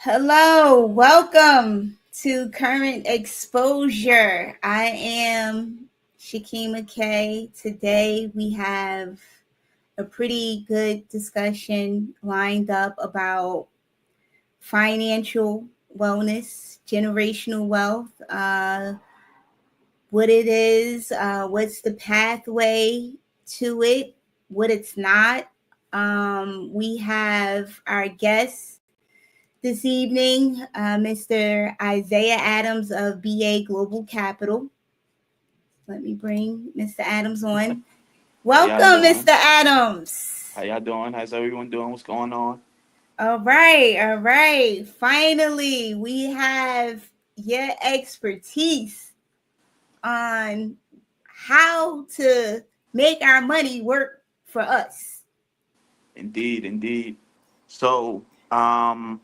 Hello, welcome to Current Exposure. I am Shakima K. Today we have a pretty good discussion lined up about financial wellness, generational wealth, what it is, what's the pathway to it, what it's not. We have our guest this evening, Mr. Isaiah Adams of B.A. Global Capital. Let me bring Mr. Adams on. How y'all Welcome, Mr. doing? Adams. How y'all doing? How's everyone doing? What's going on? All right, all right. Finally, we have your expertise on how to make our money work for us. Indeed, indeed. So, um,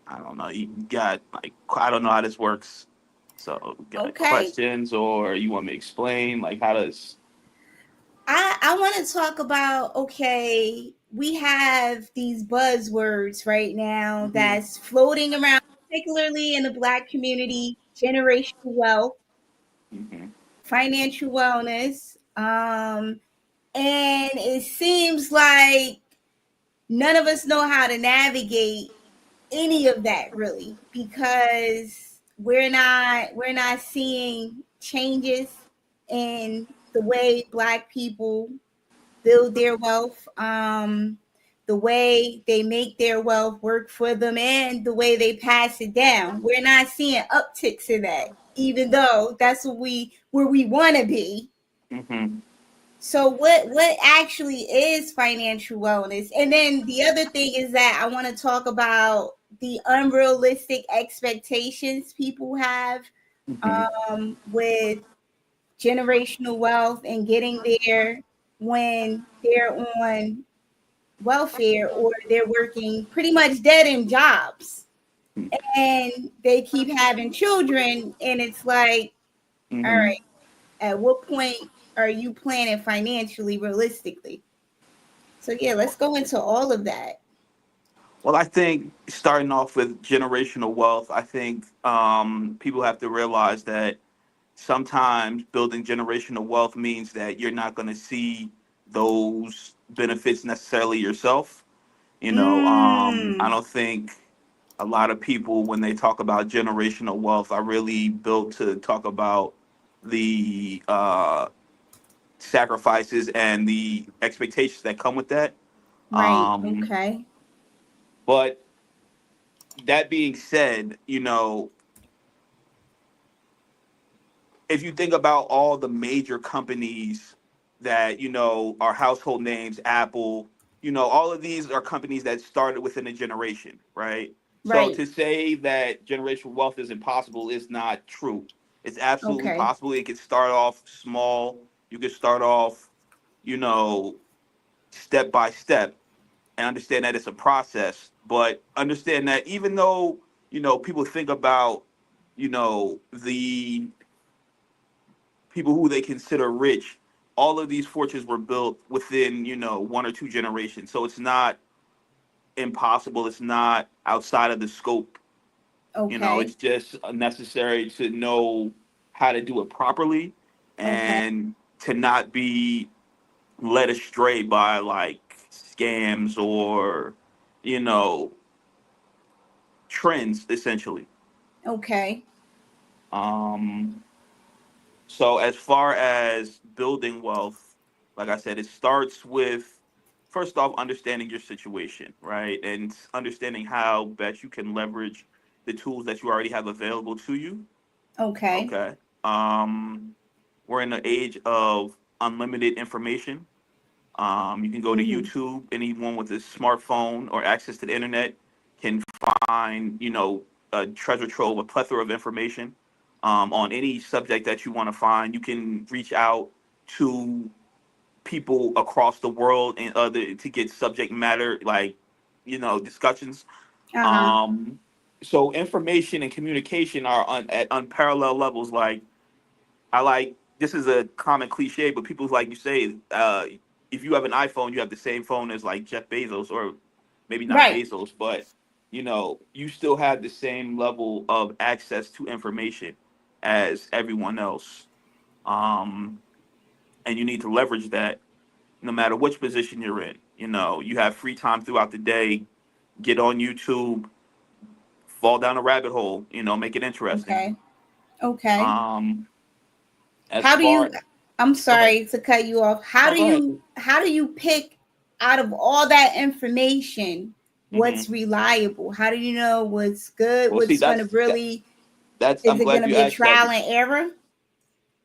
I don't know. You got like I don't know how this works. So, you got Okay. questions, or you want me to explain? Like, how does? I want to talk about okay, we have these buzzwords right now Hmm. that's floating around, particularly in the Black community: generational wealth, Hmm. financial wellness, and it seems like none of us know how to navigate any of that really because we're not seeing changes in the way Black people build their wealth, the way they make their wealth work for them, and the way they pass it down. We're not seeing upticks in that, even though that's where we want to be. Hmm. So what actually is financial wellness? And then the other thing is that I want to talk about the unrealistic expectations people have Hmm. with generational wealth and getting there when they're on welfare or they're working pretty much dead end jobs and they keep having children and it's like, all Hmm. right, at what point are you planning financially realistically? So yeah, let's go into all of that. Well, I think starting off with generational wealth, I think people have to realize that sometimes building generational wealth means that you're not going to see those benefits necessarily yourself. I Mm, don't think a lot of people, when they talk about generational wealth, are really built to talk about the sacrifices and the expectations that come with that. right. Um, Okay. but that being said, if you think about all the major companies that are household names, Apple, all of these are companies that started within a generation, right? So Right. to say that generational wealth is impossible is not true. It's absolutely Okay. possible. It could start off small. You could start off, you know, step by step, and understand that it's a process. But understand that even though people think about the people who they consider rich, all of these fortunes were built within, one or two generations. So it's not impossible. It's not outside of the scope. Okay. It's just necessary to know how to do it properly Okay. and to not be led astray by like scams or, you know, trends essentially. Okay. Um, So as far as building wealth, like I said, it starts with first off understanding your situation, right? And understanding how best you can leverage the tools that you already have available to you. Okay. Okay. Um, we're in the age of unlimited information. You can go to Mm-hmm. YouTube. Anyone with a smartphone or access to the internet can find, a treasure trove, a plethora of information on any subject that you want to find. You can reach out to people across the world and other to get subject matter like, discussions. Uh-huh. Um, so information and communication are at unparalleled levels. Like I like this is a common cliche, but people like you say, if you have an iPhone, you have the same phone as like Jeff Bezos, or maybe not Right. Bezos, but you still have the same level of access to information as everyone else. Um, and you need to leverage that no matter which position you're in. You have free time throughout the day, get on YouTube, fall down a rabbit hole, make it interesting. Okay. Okay. Um, as How do far you I'm Go ahead. sorry to cut you off. No, go ahead. How do you pick out of all that information Hmm. what's reliable? How do you know what's good, Well, see, what's going to really I'm is it going glad to you be a asked that. trial and error?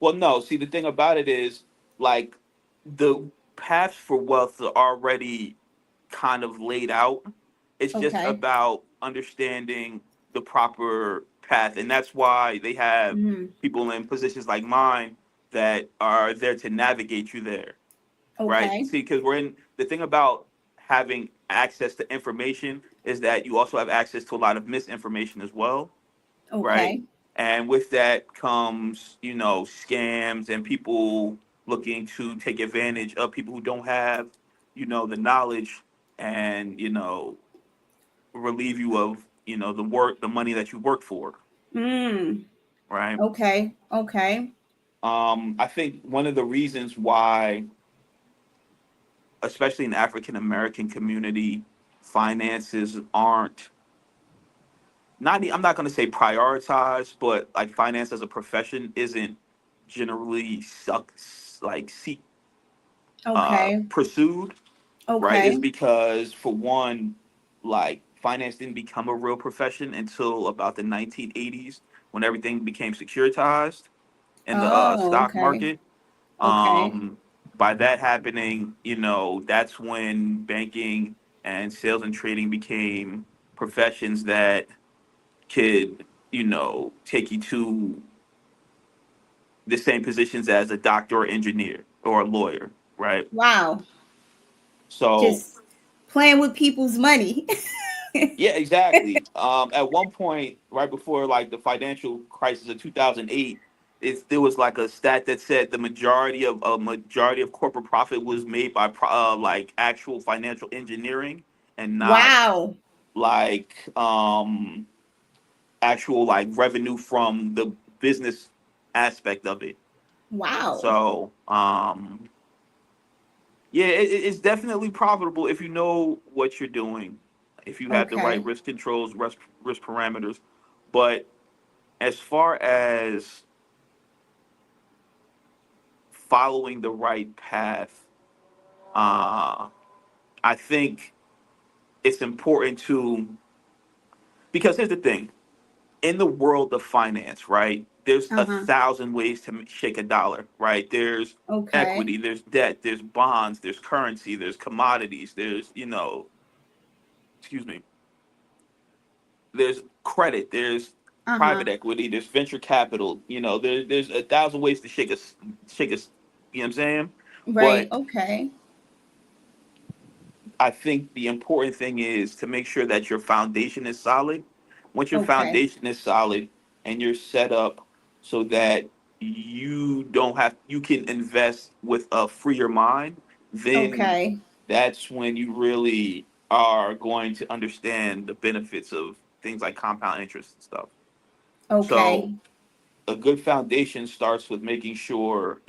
Well, no, see, the thing about it is, like, the paths for wealth are already kind of laid out. It's just Okay. about understanding the proper path. And that's why they have Mhm. people in positions like mine that are there to navigate you there, right? Okay. See, because the thing about having access to information is that you also have access to a lot of misinformation as well, right? Okay. And with that comes, scams and people looking to take advantage of people who don't have, the knowledge and, relieve you of, the money that you work for, Mm. right? Okay. Okay. I think one of the reasons why, especially in the African American community, finances aren't not I'm not going to say prioritized, but like finance as a profession isn't generally seek Okay. pursued, right? Is Okay. because for one, like finance didn't become a real profession until about the 1980s when everything became securitized in the Oh, stock okay. market. Okay. Um, by that happening, that's when banking and sales and trading became professions that could, take you to the same positions as a doctor or engineer or a lawyer, right? Wow. So, Just playing with people's money. yeah, exactly. At one point, right before like the financial crisis of 2008, there was like a stat that said the majority of corporate profit was made by like actual financial engineering and not Wow. like actual like revenue from the business aspect of it. Wow. So, yeah, it's definitely profitable if you know what you're doing, if you have the right Okay. risk controls, risk parameters. But as far as following the right path, uh, I think it's important because here's the thing: in the world of finance, right? There's a Uh-huh. thousand ways to shake a dollar, right? There's Okay. equity, there's debt, there's bonds, there's currency, there's commodities, there's excuse me, there's credit, there's Uh-huh. private equity, there's venture capital. There's a thousand ways to shake us. You know what I'm saying? Right. But Okay. I think the important thing is to make sure that your foundation is solid. Once your Okay. foundation is solid and you're set up so that you can invest with a freer mind, then Okay. that's when you really are going to understand the benefits of things like compound interest and stuff. So Okay. a good foundation starts with making sure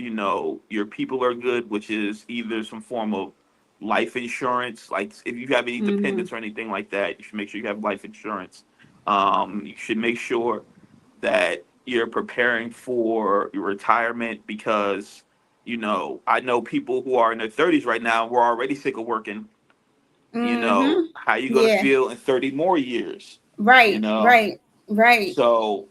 your people are good, which is either some form of life insurance. Like if you have any Mm-hmm. dependents or anything like that, you should make sure you have life insurance. You should make sure that you're preparing for your retirement because I know people who are in their 30s right now who are already sick of working. Mm-hmm. How you going to Yeah. feel in 30 more years? you Right. know Right. Right. so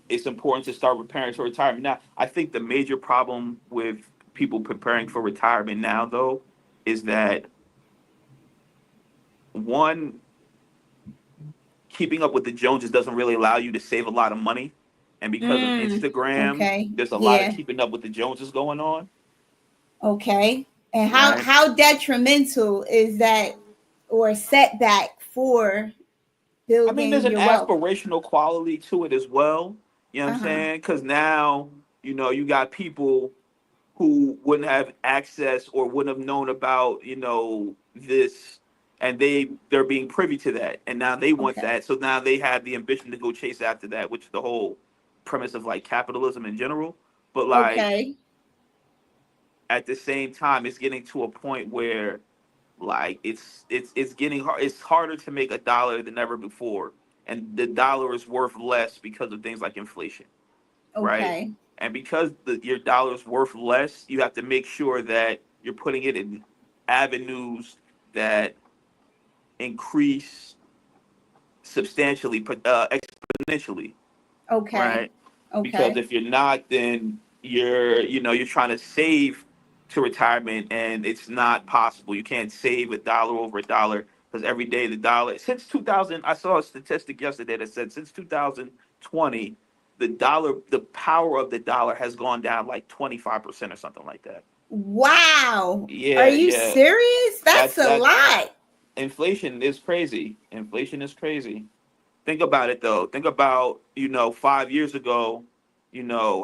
it's important to start preparing for retirement now. I think the major problem with people preparing for retirement now, though, is that one, keeping up with the Joneses doesn't really allow you to save a lot of money. And because of Mm. Instagram, Okay. there's a lot of Yeah. keeping up with the Joneses going on, Okay. And right? how detrimental is that or setback for I mean, there's building an your wealth? aspirational quality to it as well. You know what I'm Uh-huh. saying? Because now, you got people who wouldn't have access or wouldn't have known about, this. and they're being privy to that, and now they want Okay. that. So now they have the ambition to go chase after that, which is the whole premise of like capitalism in general. But like Okay. at the same time, it's getting to a point where like it's getting hard. It's harder to make a dollar than ever before, and the dollar is worth less because of things like inflation, right? Okay. And because your dollar is worth less, you have to make sure that you're putting it in avenues that increase substantially, exponentially, Okay. right? Because Okay. if you're not, then you're trying to save to retirement, and it's not possible. You can't save a dollar over a dollar because every day the dollar since 2000. I saw a statistic yesterday that said since 2020, the power of the dollar has gone down like 25% or something like that. Wow. Are Yeah, you yeah. serious? That's a That lot. inflation is crazy. Inflation is crazy. Think about it though. Think about, 5 years ago,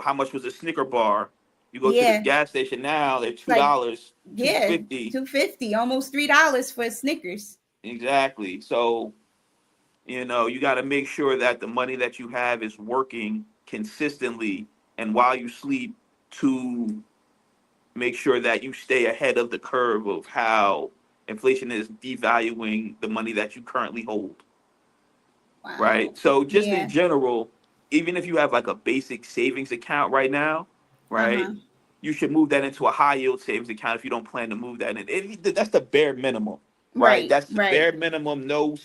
how much was a Snicker bar? You go to the Yeah. gas station now, they're Like, $2, two yeah, fifty. 250, almost $3 for Snickers. Exactly. So, you got to make sure that the money that you have is working consistently and while you sleep to make sure that you stay ahead of the curve of how inflation is devaluing the money that you currently hold. Right? Wow. So just in Yeah. general, even if you have like a basic savings account right now, right? Uh-huh. You should move that into a high yield savings account if you don't plan to move that in. That's the bare minimum, right? Right. That's the Right. bare minimum, no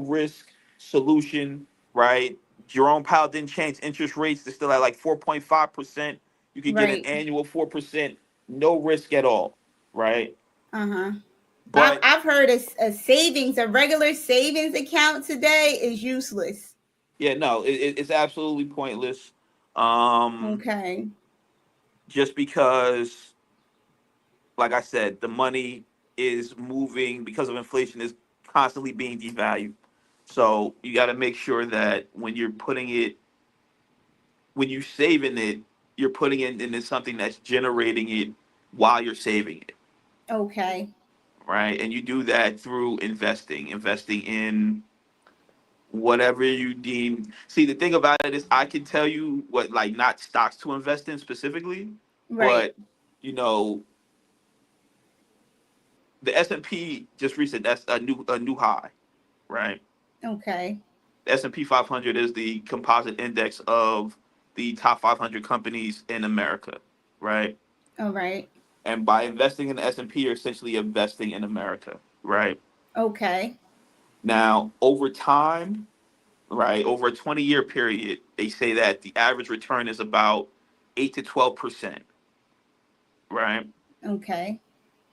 risk solution, right? Jerome Powell didn't change interest rates. They're still at like 4.5%. You could get an Right. annual 4%, no risk at all, right? Uh-huh. But I've heard a regular savings account today is useless. yeah, no, it's absolutely pointless. Um, Okay. just because, like I said, the money is moving because of inflation is constantly being devalued. So you got to make sure that when you're saving it, you're putting it into something that's generating it while you're saving it, Okay. right? And you do that through investing in whatever you deem. See, the thing about it is, I can tell you what, like, not stocks to invest in specifically, Right. but you know, the S&P just recent that's a new high, right? Okay. The S&P 500 is the composite index of the top 500 companies in America, right? All right. And by investing in the S&P, you're essentially investing in America, right? Okay. Now, over time, right, over a 20-year period, they say that the average return is about 8 to 12%, right? Okay.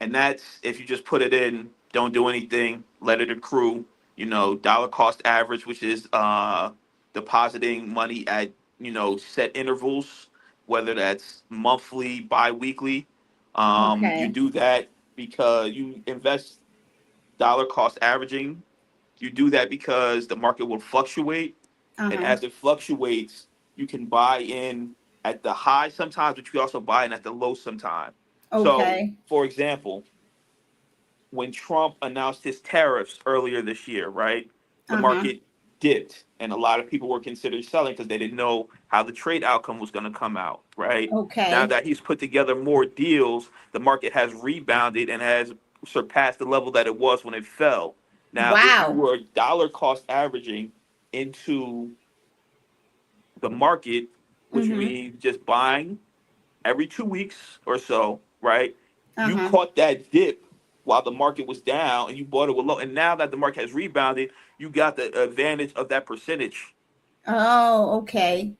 And that's if you just put it in, don't do anything, let it accrue. Dollar cost average, which is depositing money at set intervals, whether that's monthly, bi-weekly. You Okay. do that because you invest dollar cost averaging. You do that because the market will fluctuate, and Uh-huh. as it fluctuates, you can buy in at the high sometimes, but you can also buy in at the low sometimes. So, Okay. for example, when Trump announced his tariffs earlier this year, right? The Uh-huh. market dipped, and a lot of people were considering selling because they didn't know how the trade outcome was going to come out, right? Now Okay. that he's put together more deals, the market has rebounded and has surpassed the level that it was when it fell. Now, if you Wow. were dollar cost averaging into the market, which Mm-hmm. means just buying every 2 weeks or so, right? You Uh-huh. caught that dip while the market was down and you bought it with low. And now that the market has rebounded, you got the advantage of that percentage. Oh, okay. You know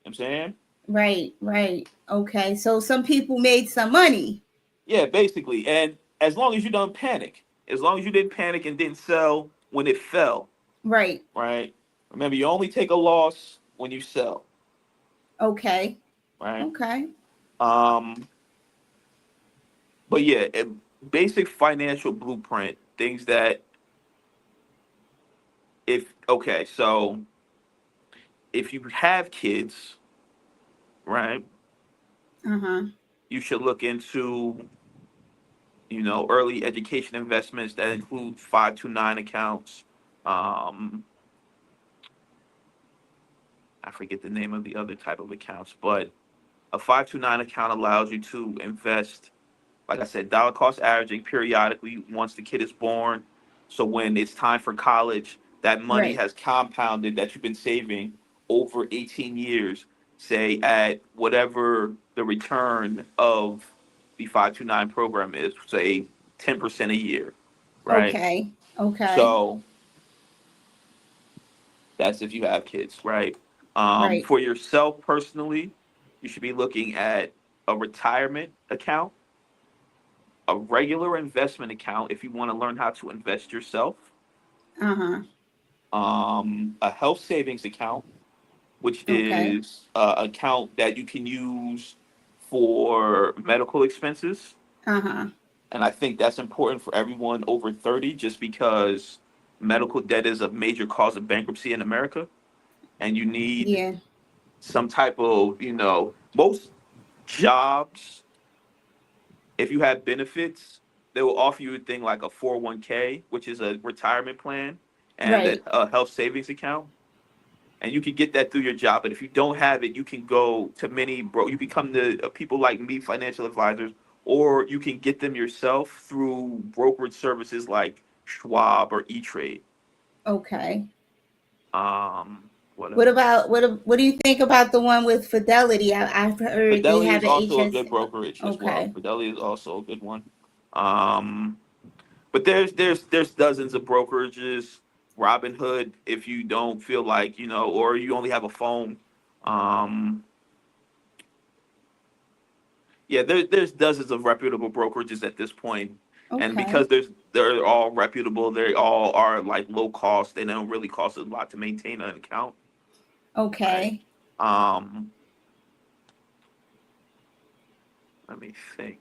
what I'm saying? Right, right. Okay. So some people made some money. Yeah, basically. And as long as you don't panic, as long as you didn't panic and didn't sell when it fell, Right. right? Remember, you only take a loss when you sell, Okay. right? Okay. Um, but yeah, basic financial blueprint, things that so if you have kids, right, Uh-huh. you should look into early education investments that include 529 accounts. Um, I forget the name of the other type of accounts, but a 529 account allows you to invest, like I said, dollar cost averaging periodically once the kid is born. So when it's time for college, that money Right. has compounded that you've been saving over 18 years, say at whatever the return of the 529 program is, say 10% a year, right? Okay. Okay. So that's if you have kids, right? Right. For yourself personally, you should be looking at a retirement account, a regular investment account if you want to learn how to invest yourself, Uh-huh. a health savings account, which Okay. is an account that you can use for medical expenses. Uh-huh. And I think that's important for everyone over 30 just because medical debt is a major cause of bankruptcy in America. And you need Yeah. some type of, most jobs, if you have benefits, they will offer you a thing like a 401k, which is a retirement plan, and Right. a health savings account. And you can get that through your job. But if you don't have it, you can go to you become the people like me, financial advisors, or you can get them yourself through brokerage services like Schwab or E-Trade. Okay. What What else? about what do you think about the one with Fidelity? I've heard they Fidelity have is an also a HS. good brokerage as well. Okay. Fidelity is also a good one. Um, but there's dozens of brokerages. Robinhood, if you don't feel like or you only have a phone. Um, yeah, there's dozens of reputable brokerages at this point, and because Okay. they're all reputable, they all are like low cost. They don't really cost a lot to maintain an account, right? Okay. Um, Let me think.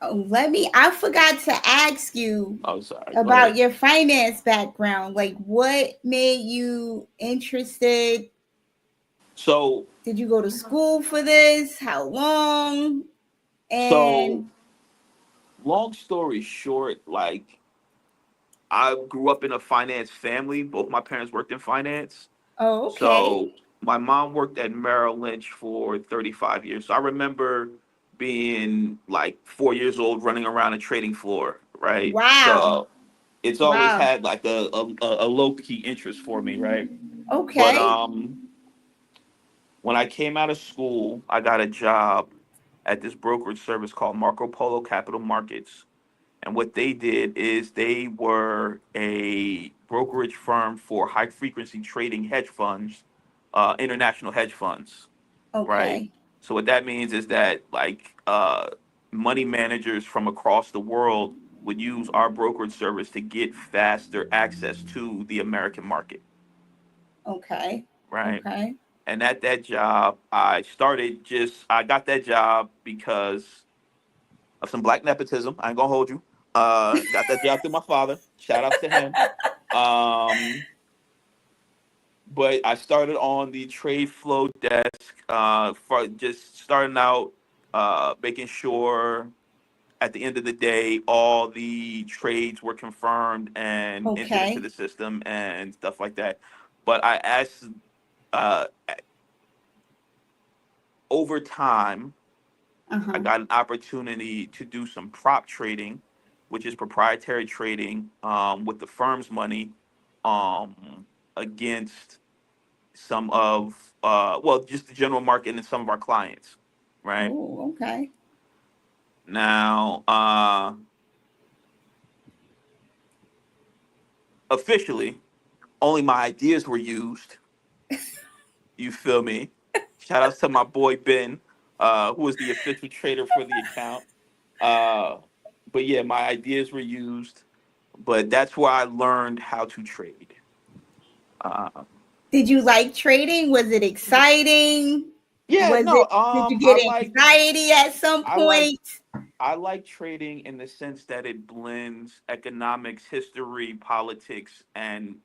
Oh, I forgot to ask you Oh, sorry. Go ahead. about your finance background. Like, what made you interested? So Did you go to school for this? How long? so And long story short, like I grew up in a finance family. Both my parents worked in finance. oh, okay. So my mom worked at Merrill Lynch for 35 years. So I remember being like 4 years old running around a trading floor, right? Wow. So it's always Wow. had like a low key interest for me, right? But Okay. when I came out of school, I got a job at this brokerage service called Marco Polo Capital Markets. And what they did is they were a brokerage firm for high frequency trading hedge funds, international hedge funds, right? Okay. So what that means is that like money managers from across the world would use our brokerage service to get faster access to the American market, Okay. right? Okay. And at that job, I got that job because of some black nepotism. I ain't gonna hold you. Got that job through my father. Shout outs to him. Um, but I started on the trade flow desk for just starting out, making sure at the end of the day all the trades were confirmed and entered into Okay. the system and stuff like that. But I asked uh, over time I Uh-huh. got an opportunity to do some prop trading, which is proprietary trading with the firm's money against some of, just the general market and some of our clients, right? Oh, okay. Now, officially, only my ideas were used. You feel me? Shout outs to my boy Ben, who was the official trader for the account. Uh, but yeah, my ideas were used, but that's where I learned how to trade. Uh, Did you like trading? Was it exciting? yeah, Was no, it did you get anxiety at some I like, point? I like trading in the sense that it blends economics, history, politics, and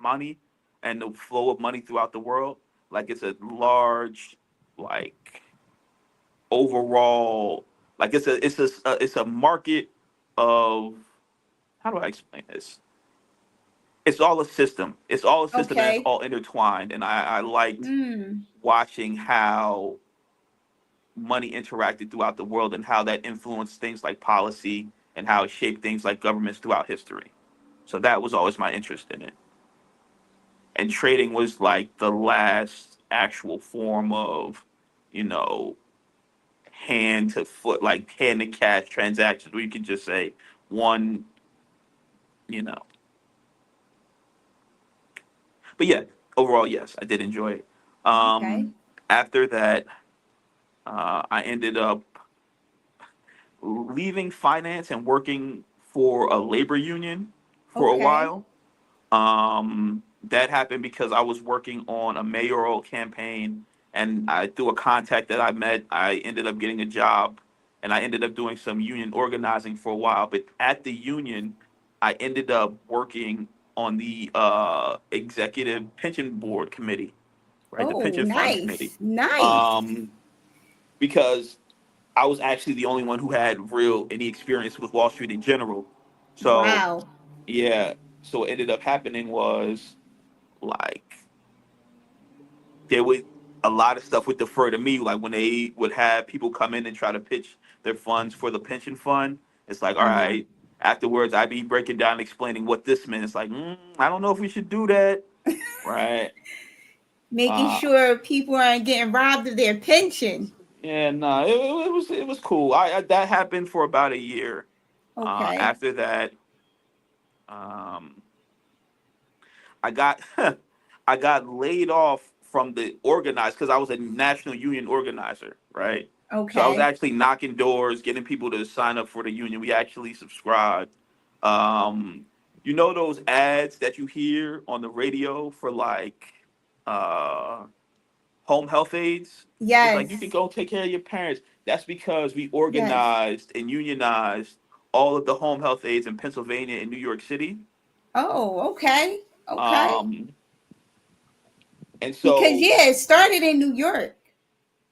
money, and the flow of money throughout the world. Like it's a large, like overall. Like it's a market of, how do I explain this? It's all a system. It's all a system and it's Okay. all intertwined. And I liked Mm. watching how money interacted throughout the world and how that influenced things like policy and how it shaped things like governments throughout history. So that was always my interest in it. And trading was like the last actual form of, you know, hand to foot, like hand to cash transactions where you could just say one, you know. But yeah, overall, yes, I did enjoy it. Okay. After that, I ended up leaving finance and working for a labor union for a Okay. while. That happened because I was working on a mayoral campaign, and through a contact that I met, I ended up getting a job, and I ended up doing some union organizing for a while. But at the union, I ended up working on the executive pension board committee, right? The Oh, pension fund committee, nice. Nice. um, because I was actually the only one who had real any experience with Wall Street in general. So Wow. yeah, so what ended up happening was like there would a lot of stuff would defer to me. Like when they would have people come in and try to pitch their funds for the pension fund, it's like, all Uh-huh. right. Afterwards, I'd be breaking down, explaining what this meant. It's like, I don't know if we should do that, right? Making Uh, sure people aren't getting robbed of their pension. yeah, no, it was cool. That happened for about a year. Okay. After that, um, I got I got laid off from the organized because I was a national union organizer, right? So I was Okay. actually knocking doors, getting people to sign up for the union. We actually subscribed. Um, you know those ads that you hear on the radio for like uh, home health aides? It's like you can Yes. go take care of your parents. That's because we Yes. organized and unionized all of the home health aides in Pennsylvania and New York City. Oh, okay. Okay. Um, and Because so yeah, it started in New York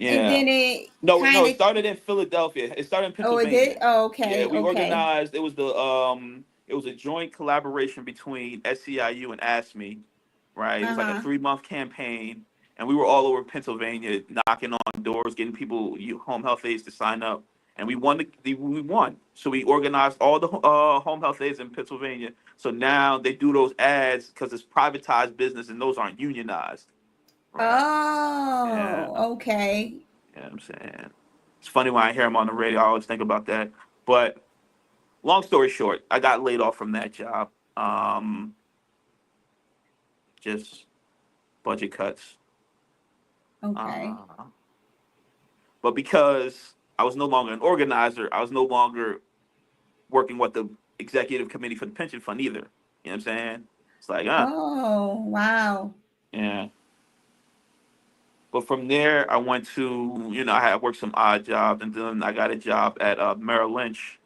and yeah. then it No, kind it of started in Philadelphia. It started in oh it did? Pennsylvania. Oh, Yeah, okay. we Okay. organized. It was a joint collaboration between SCIU and ASME, right? It was like a Uh-huh. 3 month campaign, and we were all over Pennsylvania, knocking on doors, getting people, home health aides to sign up, and we won. We won. So we organized all the home health aides in Pennsylvania. So now they do those ads because it's privatized business, and those aren't unionized, right? Yeah. Oh, okay. You know what I'm saying? It's funny when I hear him on the radio, I always think about that. But long story short, I got laid off from that job. Just budget cuts. Okay. Uh, but because I was no longer an organizer, I was no longer working with the executive committee for the pension fund either. You know what I'm saying? It's like, Oh, wow. yeah. But from there, I went to, I had worked some odd jobs, and then I got a job at Merrill Lynch.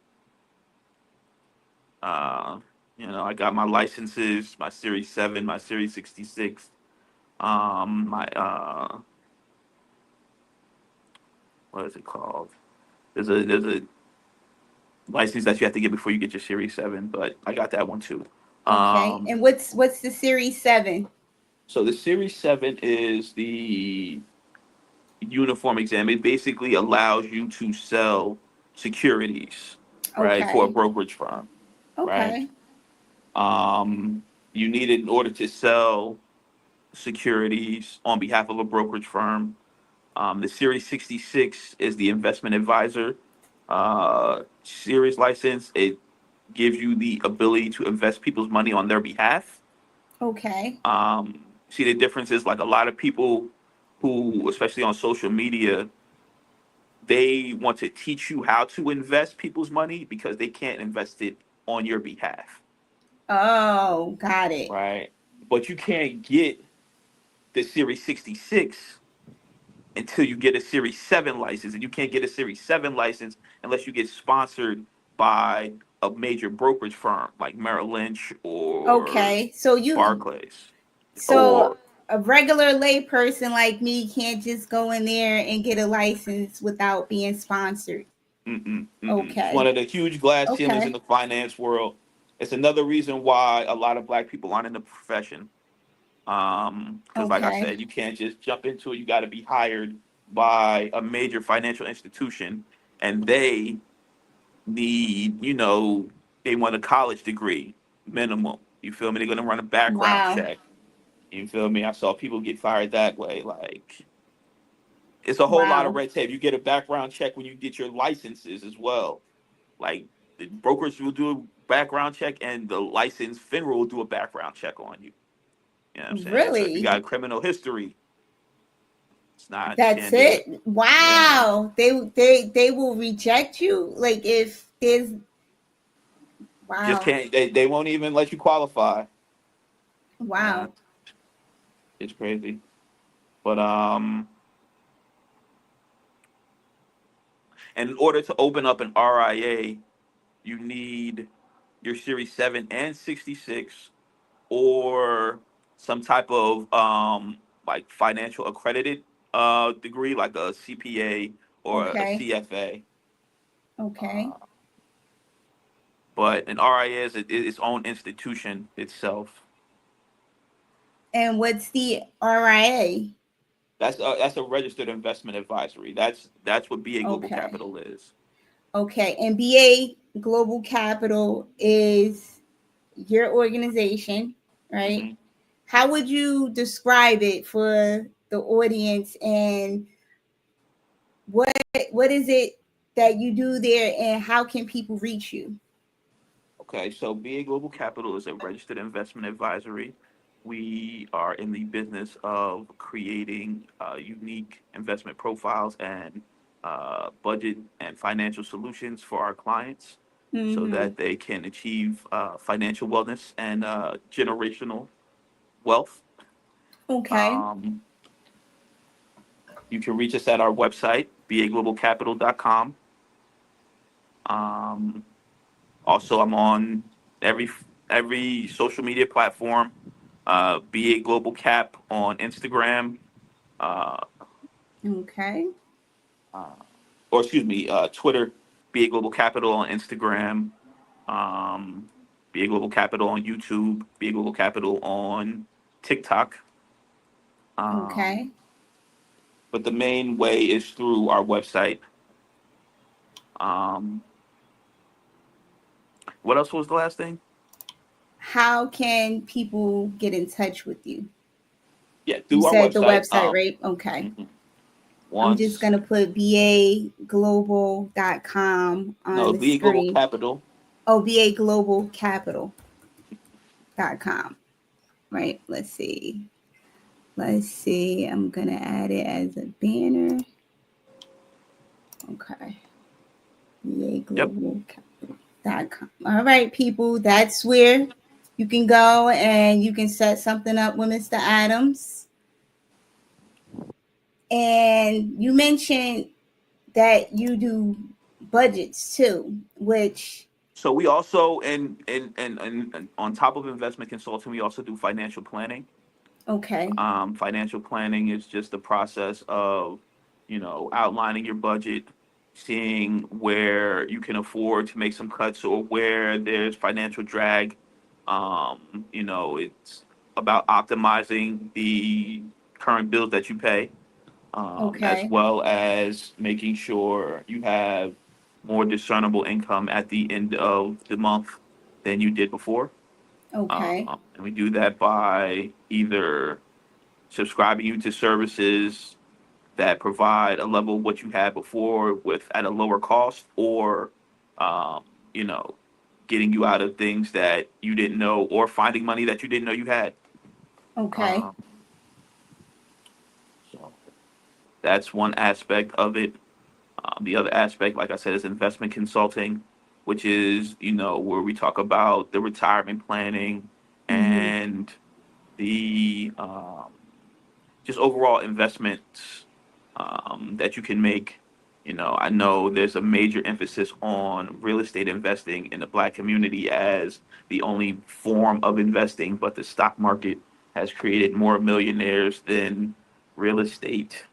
Uh, I got my licenses, my Series 7, my Series 66, my what is it called? There's a license that you have to get before you get your Series 7, but I got that one too. Okay. Um, And what's the Series 7? so the Series 7 is the uniform exam. It basically allows you to sell securities, right, for a Okay. brokerage firm, right? Okay. Um, you need it in order to sell securities on behalf of a brokerage firm. The Series 66 is the investment advisor series license. It gives you the ability to invest people's money on their behalf. Okay. See, the difference is like a lot of people who, especially on social media, they want to teach you how to invest people's money because they can't invest it on your behalf, Oh, got it. right? But you can't get the Series 66 until you get a Series 7 license. And you can't get a Series 7 license unless you get sponsored by a major brokerage firm like Merrill Lynch or Okay. Barclays. So Or, a regular lay person like me can't just go in there and get a license without being sponsored. Mm-mm, mm-mm. It's one Okay. of the huge glass ceilings in Okay. the finance world. It's another reason why a lot of black people aren't in the profession. Because like I Okay. said, you can't just jump into it. You got to be hired by a major financial institution, and they need, they want a college degree minimum. You feel me? They're gonna run a background Wow. check. You feel me? I saw people get fired that way. Like it's a whole lot of Wow. red tape. You get a background check when you get your licenses as well. Like the brokers will do a background check, and the licensed FINRA will do a background check on you. You know what I'm saying? So if you Really? got criminal history, it's not That's gonna be a it? yeah. Wow. They will reject you like if there's Just wow. can't. They won't even let you qualify. Yeah, Wow. it's crazy. But in order to open up an RIA, you need your Series 7 and 66 or some type of like financial accredited degree like a CPA or a Okay. CFA. Okay. Uh, but an RIA is its own institution itself. And what's the RIA? That's a registered investment advisory. That's what BA Global Okay. Capital is. Okay. And BA Global Capital is your organization, right? Hmm. How would you describe it for the audience, and what what is it that you do there, and how can people reach you? Okay, so BA Global Capital is a registered investment advisory. We are in the business of creating unique investment profiles and budget and financial solutions for our clients so Mm-hmm. that they can achieve financial wellness and generational wealth. Okay. Um, you can reach us at our website, baglobalcapital.com. Um, Also, I'm on every every social media platform. BA Global Cap on Instagram, uh, Okay. uh, or excuse me, Twitter. BA Global Capital on Instagram. Um, BA Global Capital on YouTube. BA Global Capital on TikTok. Um, Okay. but the main way is through our website. Um, what else was the last thing? How can people get in touch with you? Yeah, You through our said the website. website, right? Okay. Mhm. I'm just Once going to put baglobal.com on no, the BA Global screen. Capital. Oh, baglobalcapital.com. Right. Let's see. Let's see. I'm going to add it as a banner. Okay. Yep. baglobalcapital.com. All right, people. That's where you can go and you can set something up with Mr. Adams. And you mentioned that you do budgets too, which So we also and on top of investment consulting, we also do financial planning. okay, Financial planning is just the process of, outlining your budget, seeing where you can afford to make some cuts or where there's financial drag. It's about optimizing the current bills that you pay, as okay, well as making sure you have more discernible income at the end of the month than you did before. okay, And we do that by either subscribing you to services that provide a level of what you had before with at a lower cost, or um, you know, getting you out of things that you didn't know, or finding money that you didn't know you had. okay, Um, so that's one aspect of it. The other aspect, like I said, is investment consulting, which is, where we talk about the retirement planning mm-hmm. and the just overall investments that you can make. I know there's a major emphasis on real estate investing in the Black community as the only form of investing, but the stock market has created more millionaires than real estate,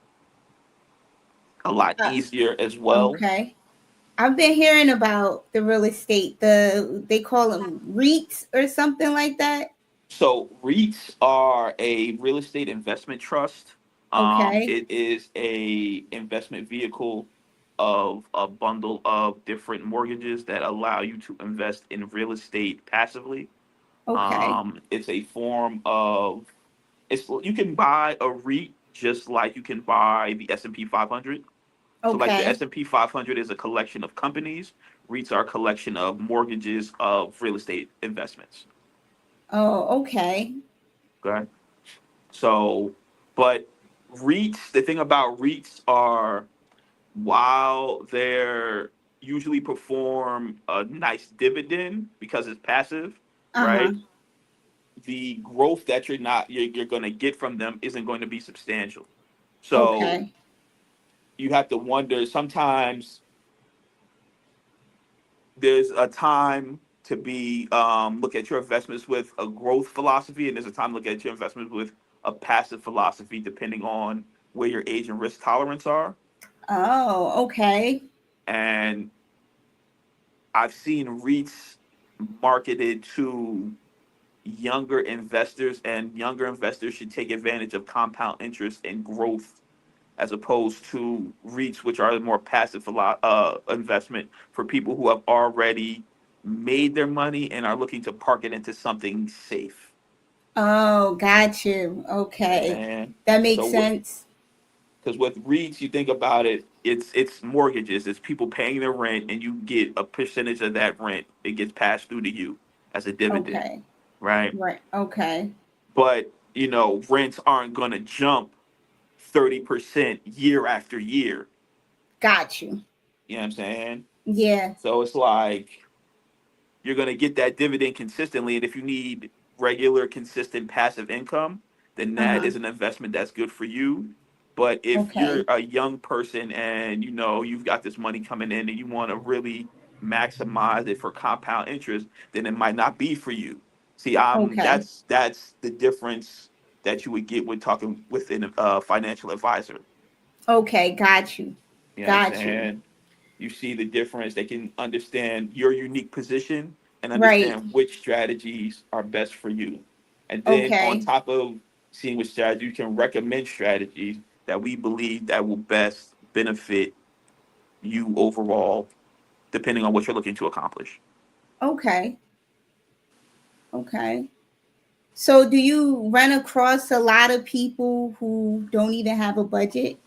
a lot uh, easier as well. okay, I've been hearing about the real estate. They call them REITs or something like that. So REITs are a real estate investment trust. Okay. It is a investment vehicle of a bundle of different mortgages that allow you to invest in real estate passively. Okay. It's a form of it's you can buy a REIT just like you can buy the S&P 500. So like the Okay. S&P 500 is a collection of companies, REITs are a collection of mortgages of real estate investments. Oh, okay. Okay. So, but REITs, the thing about REITs are while they're usually perform a nice dividend because it's passive, Uh-huh. right? The growth that you're going to get from them isn't going to be substantial. So Okay. you have to wonder sometimes there's a time to be look at your investments with a growth philosophy, and there's a time to look at your investments with a passive philosophy, depending on where your age and risk tolerance are. Oh, okay. And I've seen REITs marketed to younger investors, and younger investors should take advantage of compound interest and growth as opposed to REITs, which are a more passive investment for people who have already made their money and are looking to park it into something safe. Oh, got you. You know what I'm Okay. saying? That makes So, sense. because with REITs, you think about it, it's mortgages, it's people paying their rent, and you get a percentage of that rent. It gets passed through to you as a dividend, Okay. right? Right. Okay. But rents aren't going to jump 30% year after year. Got you. You know what I'm saying? Yeah. So it's like you're going to get that dividend consistently. And if you need regular, consistent passive income, then that Uh-huh. is an investment that's good for you. But if you're Okay. a young person and you've got this money coming in and you want to really maximize it for compound interest, then it might not be for you. See, Okay. that's the difference that you would get with talking with a financial advisor. Okay. Got you. You know what I'm Got you. saying? You see the difference. They can understand your unique position and Right. understand which strategies are best for you. And then on Okay. top of seeing which strategy, you can recommend strategies that we believe that will best benefit you overall, depending on what you're looking to accomplish. Okay. Okay. So do you run across a lot of people who don't even have a budget?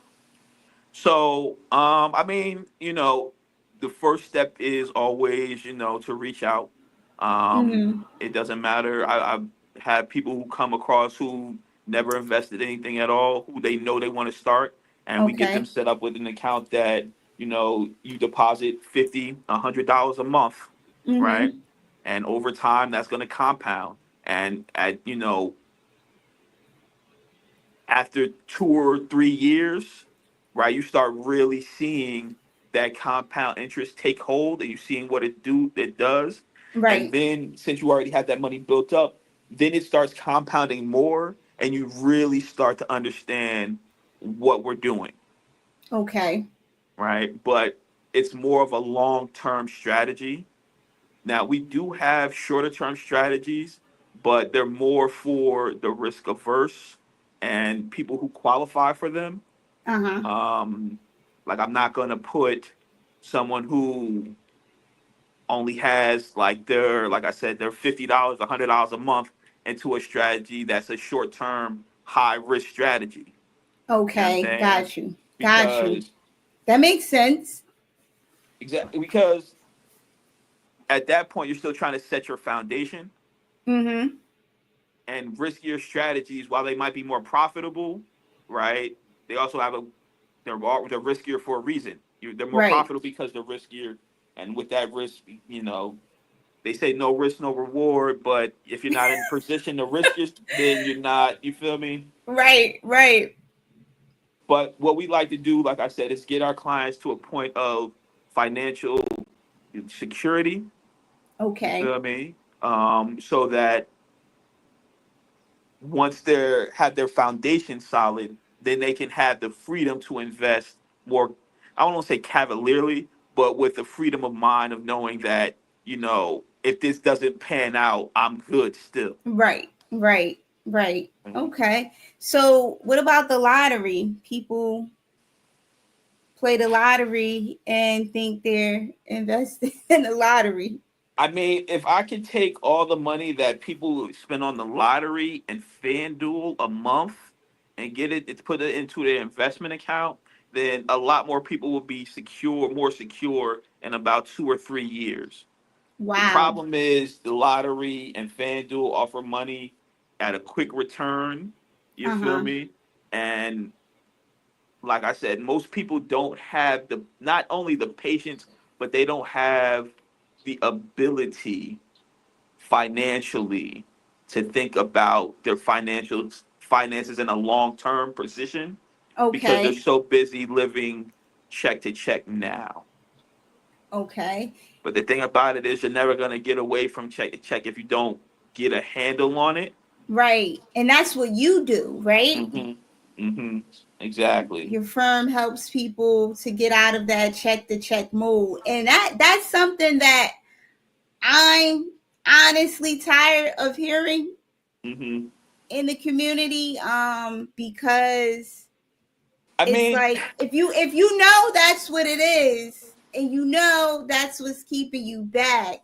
So, I mean, the first step is always, to reach out. Mm-hmm. It doesn't matter. I've had people who come across who never invested anything at all, who they know they want to start, and we get them Okay. set up with an account that, you deposit $50, $100 a month, right? Mm-hmm. And over time, that's going to compound. And after 2 or 3 years, right, you start really seeing that compound interest take hold, and you're seeing what it does. And Right. then since you already have that money built up, then it starts compounding more, and you really start to understand what we're doing, Okay. right? But it's more of a long-term strategy. Now, we do have shorter term strategies, but they're more for the risk averse and people who qualify for them. Uh-huh. Um, like, I'm not going to put someone who only has like I said, their $50, $100 a month into a strategy that's a short term, high risk strategy. You know what I'm Okay. saying? Got you. Got you. Because, That makes sense. because at that point, you're still trying to set your foundation, Mm-hmm. and riskier strategies, while they might be more profitable, right? They also have they're riskier for a reason. They're more Right. profitable because they're riskier, and with that risk, they say no risk, no reward. But if you're not in position to risk it, then you're not. You feel me? Right. Right. But what we like to do, like I said, is get our clients to a point of financial security. You Okay. feel me? So that once they're have their foundation solid, then they can have the freedom to invest more. I don't want to say cavalierly, but with the freedom of mind of knowing that, if this doesn't pan out, I'm good still. Right, right, right. Mhm. Okay. So, what about the lottery? People play the lottery and think they're invested in the lottery. I mean, if I could take all the money that people spend on the lottery and FanDuel a month and get it put it into their investment account, then a lot more people will be more secure in about 2 or 3 years. The Wow. problem is the lottery and FanDuel offer money at a quick return. You Uh feel huh. me? And like I said, most people don't have the not only the patience, but they don't have the ability financially to think about their finances in a long term position because they're Okay. so busy living check to check now. Okay. But the thing about it is, you're never gonna get away from check to check if you don't get a handle on it. Right. And that's what you do, right? Mm-hmm. Mm-hmm. Exactly. Your firm helps people to get out of that check to check mode. And that's something that I'm honestly tired of hearing Mm-hmm. in the community, because I it's mean, like if you know that's what it is and you know that's what's keeping you back,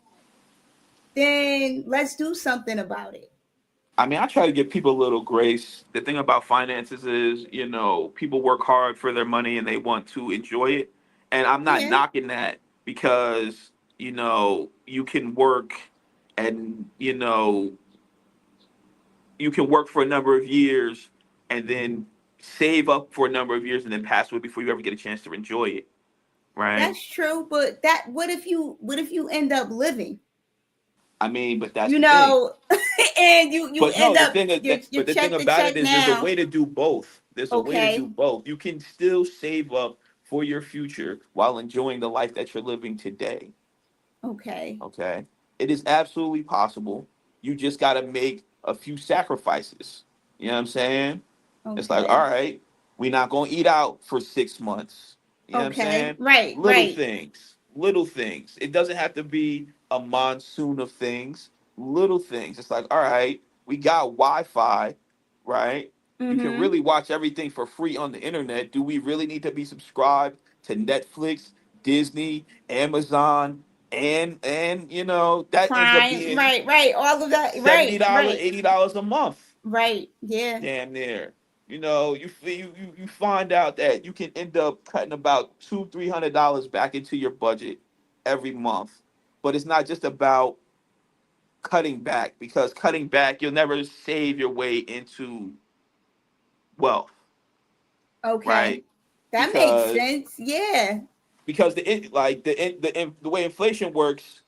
then let's do something about it. I try to give people a little grace. The thing about finances is, people work hard for their money and they want to enjoy it. And I'm not Yeah, knocking that because, you can work and, you can work for a number of years and then save up for a number of years and then pass away before you ever get a chance to enjoy it. Right. that's true. But that what if you end up living, But that's you the thing. know, and you But no, end the up thing is, your but the thing check to about it check is, there's a now. way to do both. There's a way to do Okay, both. You can still save up for your future while enjoying the life that you're living today. okay, Okay, it is absolutely possible. You just got to make a few sacrifices. You know what I'm saying? It's like, all okay, right, we're not gonna eat out for 6 months. You know what I'm okay. saying? Right, Little right. things, little things. It doesn't have to be a monsoon of things. Little things. It's like, all right, we got Wi-Fi, right? You can Mm-hmm. really watch everything for free on the internet. Do we really need to be subscribed to Netflix, Disney, Amazon, and that ends up Prime. being Right, right. All of that. seventy Right, dollars, right, $80 a month, right. Yeah, damn near. You find out that you can end up cutting about $200-300 back into your budget every month. But it's not just about cutting back, because cutting back, you'll never save your way into wealth, okay. right? That makes Because sense. Yeah. the way inflation works,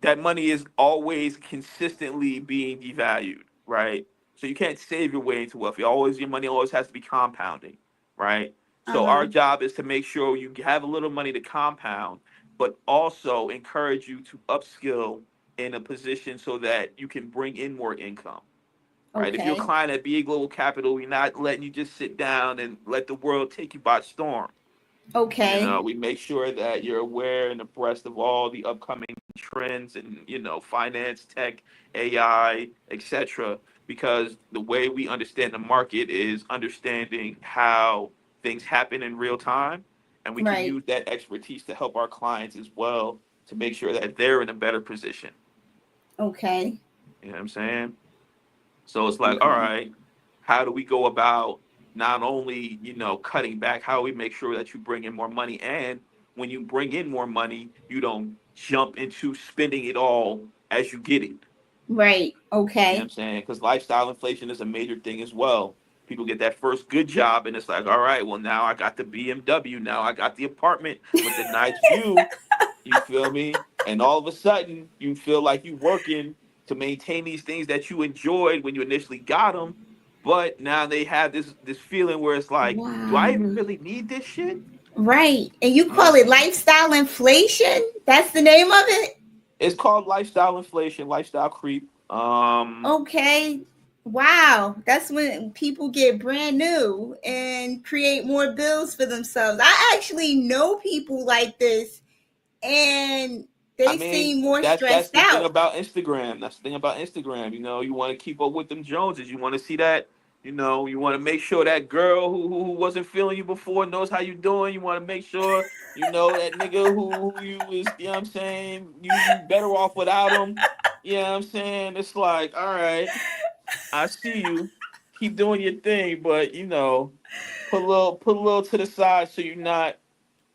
that money is always consistently being devalued, right? So you can't save your way into wealth. Your money always has to be compounding, right? So our Uh-huh. job is to make sure you have a little money to compound, but also encourage you to upskill in a position so that you can bring in more income, right? If you're a Okay. client at BA Global Capital, we're not letting you just sit down and let the world take you by storm. Okay. We make sure that you're aware and abreast of all the upcoming trends and, finance, tech, AI, etc. Because the way we understand the market is understanding how things happen in real time, and we can Right. use that expertise to help our clients as well to make sure that they're in a better position. Okay. You know what I'm saying? So it's like, all Okay. right, how do we go about not only, cutting back, how do we make sure that you bring in more money? And when you bring in more money, you don't jump into spending it all as you get it. Right. You know what I'm Okay. saying? Because lifestyle inflation is a major thing as well. People get that first good job and it's like, all right, well, now I got the BMW. Now I got the apartment with the nice view. You feel me? And all of a sudden, you feel like you working to maintain these things that you enjoyed when you initially got them. But now they have this feeling where it's like, do I even Wow. really need this shit? Right. And you You know what call I'm it saying? lifestyle inflation? That's the name of it? It's called lifestyle inflation, lifestyle creep. Okay. Wow. That's when people get brand new and create more bills for themselves. I actually know people like this and I they mean, seem more that's stressed the thing out. about Instagram. That's the thing about Instagram. You know, you want to keep up with them Joneses. You want to see that. You know, you want to make sure that girl who wasn't feeling you before knows how you doing. You want to make sure you know that nigga who you was. You know what I'm saying? You better off without him. You know what I'm saying? It's like, all right, I see you. Keep doing your thing, but you know, put a little to the side so you're not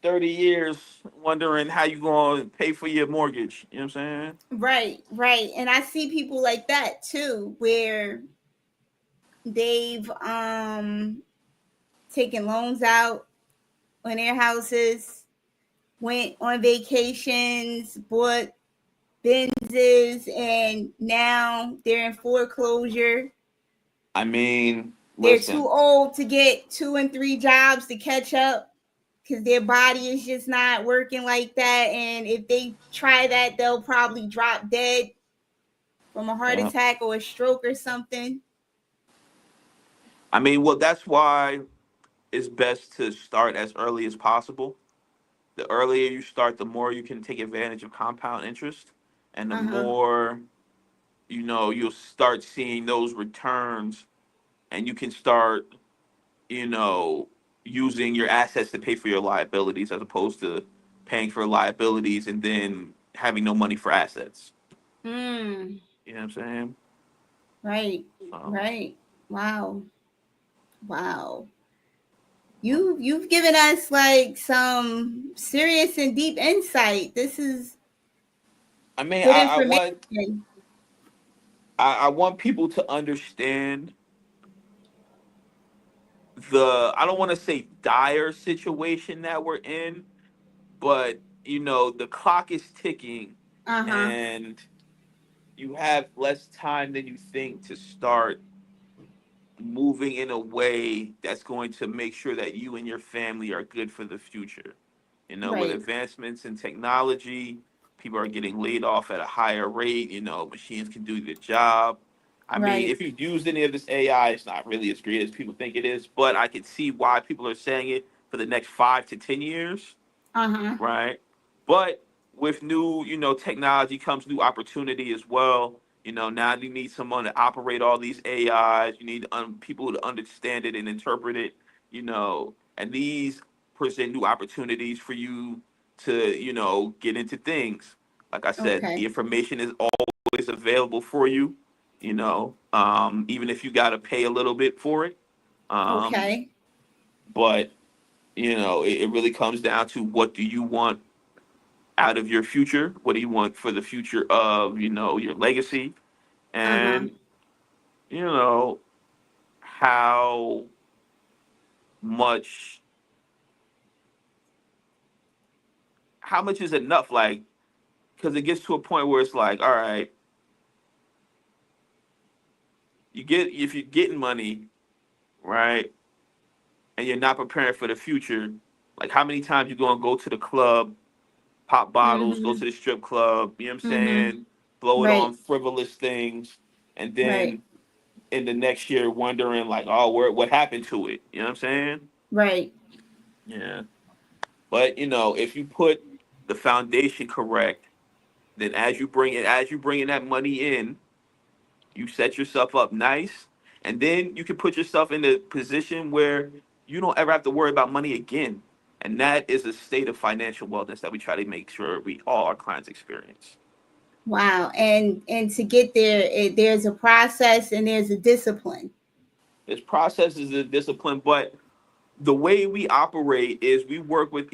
30 years wondering how you going to pay for your mortgage. You know what I'm saying? Right, right. And I see people like that too, where they've taken loans out on their houses, went on vacations, bought Benzes, and now they're in foreclosure. I mean, They're too listen. old to get 2 and 3 jobs to catch up because their body is just not working like that. And if they try that, they'll probably drop dead from a heart Yeah. attack or a stroke or something. I mean, well, that's why it's best to start as early as possible. The earlier you start, the more you can take advantage of compound interest, and the Uh huh. more you know you'll start seeing those returns, and you can start you know using your assets to pay for your liabilities as opposed to paying for liabilities and then having no money for assets. Mm, You know what I'm saying? right, So, right. Wow, wow. You've given us like some serious and deep insight. This is I mean, good I want information. I want people to understand the I don't want to say dire situation that we're in, but you know the clock is ticking, Uh huh. and you have less time than you think to start moving in a way that's going to make sure that you and your family are good for the future. You know, with Right, advancements in technology, people are getting laid off at a higher rate. You know, machines can do the job. I mean, right. if you've used any of this AI, it's not really as great as people think it is, but I can see why people are saying it for the next 5 to 10 years, Uh huh. right? But with new, you know, technology comes new opportunity as well. You know, now you need someone to operate all these AIs. You need people to understand it and interpret it. You know, and these present new opportunities for you to, you know, get into things. Like I said, the Okay. information is always available for you. You know, even if you got to pay a little bit for it. Um, Okay. but you know, it really comes down to what do you want out of your future? What do you want for the future of, you know, your legacy? Uh huh. And, you know, how much how much is enough? Like, because it gets to a point where it's like, all right, you get if you're getting money, right, and you're not preparing for the future, like how many times you gonna go to the club, pop bottles, go Mhm. to the strip club, you know what I'm Mhm. saying? Blow it on Right. frivolous things, and Right. then in the next year wondering like, oh, where what happened to it? You know what I'm saying? Right. Yeah. But you know, if you put the foundation correct, then as you bringing that money in, you set yourself up nice, and then you can put yourself in a position where you don't ever have to worry about money again. And that is a state of financial wellness that we try to make sure we all our clients experience. Wow. And to get there, there's a process and there's a discipline. This process is a discipline, but the way we operate is we work with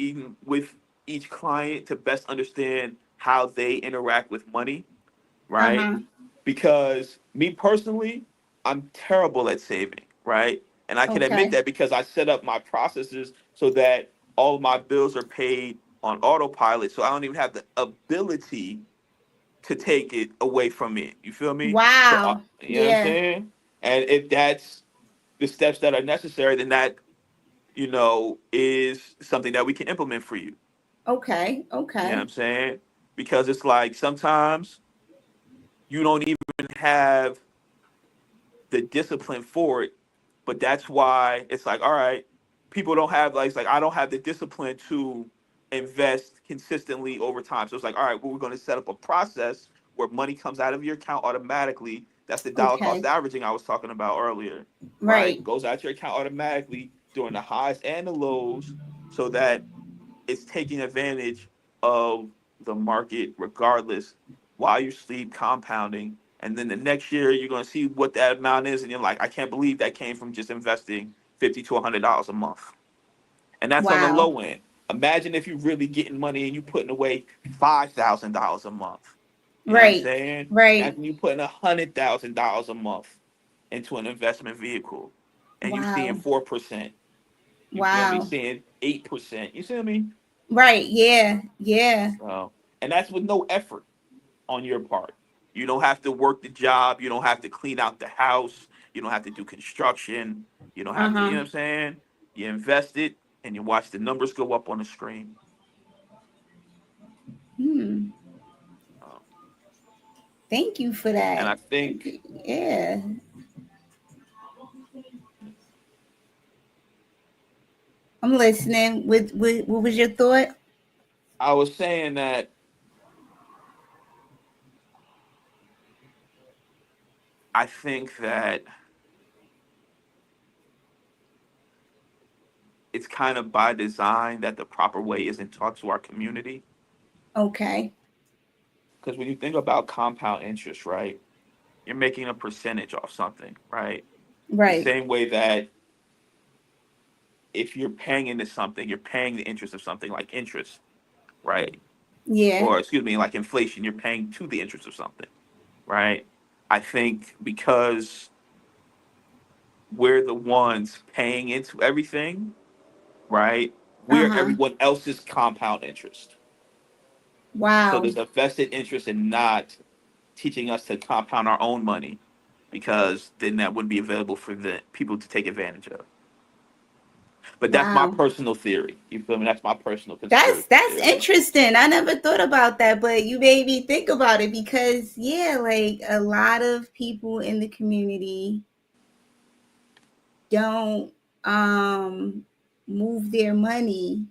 each client to best understand how they interact with money, Uh right? huh. Because me personally, I'm terrible at saving, right? And I can admit Okay. that because I set up my processes so that all of my bills are paid on autopilot, so I don't even have the ability to take it away from me. You feel me? So, Wow. you know what I'm Yeah. saying? And if that's the steps that are necessary, then that is something that we can implement for you. Okay. You know what I'm Okay. saying? Because it's like sometimes you don't even have the discipline for it, but that's why it's like, all right, people don't have like, it's like I don't have the discipline to invest consistently over time. So it's like, all right, well, we're going to set up a process where money comes out of your account automatically. That's the dollar cost Okay. averaging I was talking about earlier, right? Right. Goes out your account automatically during the highs and the lows, so that it's taking advantage of the market regardless while you sleep, compounding. And then the next year, you're going to see what that amount is. And you're like, I can't believe that came from just investing $50 to $100 a month. And that's on the Wow. low end. Imagine if you're really getting money and you putting away $5,000 a month. You know what I'm Right. saying? Right. Imagine you putting $100,000 a month into an investment vehicle, and you seeing Wow. 4%. You feel me? Wow. Seeing 8%. You see me? Right. Yeah. Yeah. And that's with no effort on your part. You don't have to work the job. You don't have to clean out the house. You don't have to do construction. You don't have to, you Uh-huh. know what I'm saying? You invest it and you watch the numbers go up on the screen. Hmm. Uh, Thank you for and that. I think Yeah. I'm listening. With what was your thought? I was saying that I think that it's kind of by design that the proper way isn't taught to our community. Okay. Because when you think about compound interest, right, you're making a percentage off something, right? The Right. same way that if you're paying into something, you're paying the interest of something like interest, right? Yeah. Or excuse me, like inflation, you're paying to the interest of something, right? I think because we're the ones paying into everything, right? We're Uh-huh. everyone else's compound interest. So Wow. there's a vested interest in not teaching us to compound our own money, because then that wouldn't be available for the people to take advantage of. But that's my Wow. personal theory. You feel me? That's my personal That's conspiracy that's theory. interesting. I never thought about that, but you made me think about it because yeah, like a lot of people in the community don't um move their money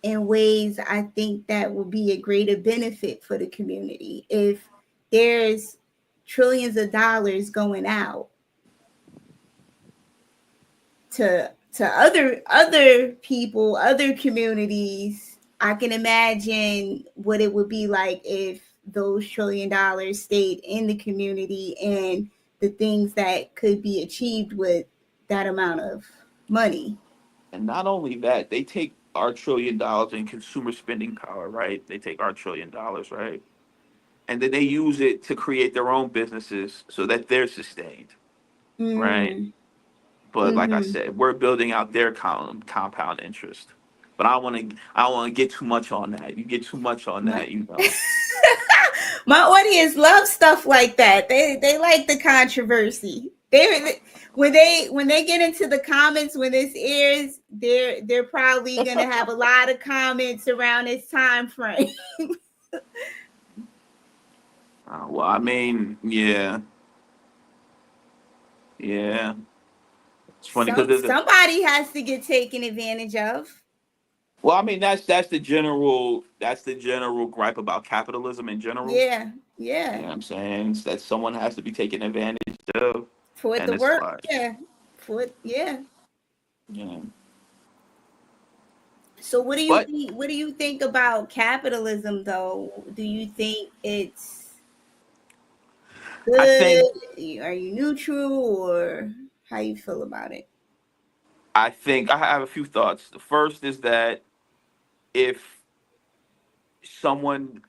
in ways I think that will be a greater benefit for the community. If there's trillions of dollars going out to other people, other communities, I can imagine what it would be like if those $1 trillion stayed in the community and the things that could be achieved with that amount of money. And not only that, they take our $1 trillion in consumer spending power, right? They take our $1 trillion, right? And then they use it to create their own businesses so that they're sustained, right? Mm. But like I Mm-hmm. said, we're building out their compound interest. But I don't want to get too much on that. You get too much on My, that, you know. my audience loves stuff like that. They like the controversy. When they get into the comments when this airs, they're probably gonna have a lot of comments around this time frame. Well, I mean, yeah, yeah. It's funny because Somebody has to get taken advantage of. well, I mean that's the general gripe about capitalism in general. Yeah, You know yeah. what I'm saying? It's that someone has to be taken advantage of, For it and to it's work. like, Yeah. For it, yeah. you know. So But what do you think about capitalism though? Do you think it's I think good? Are you neutral or how you feel about it? I think I have a few thoughts. The first is that if someone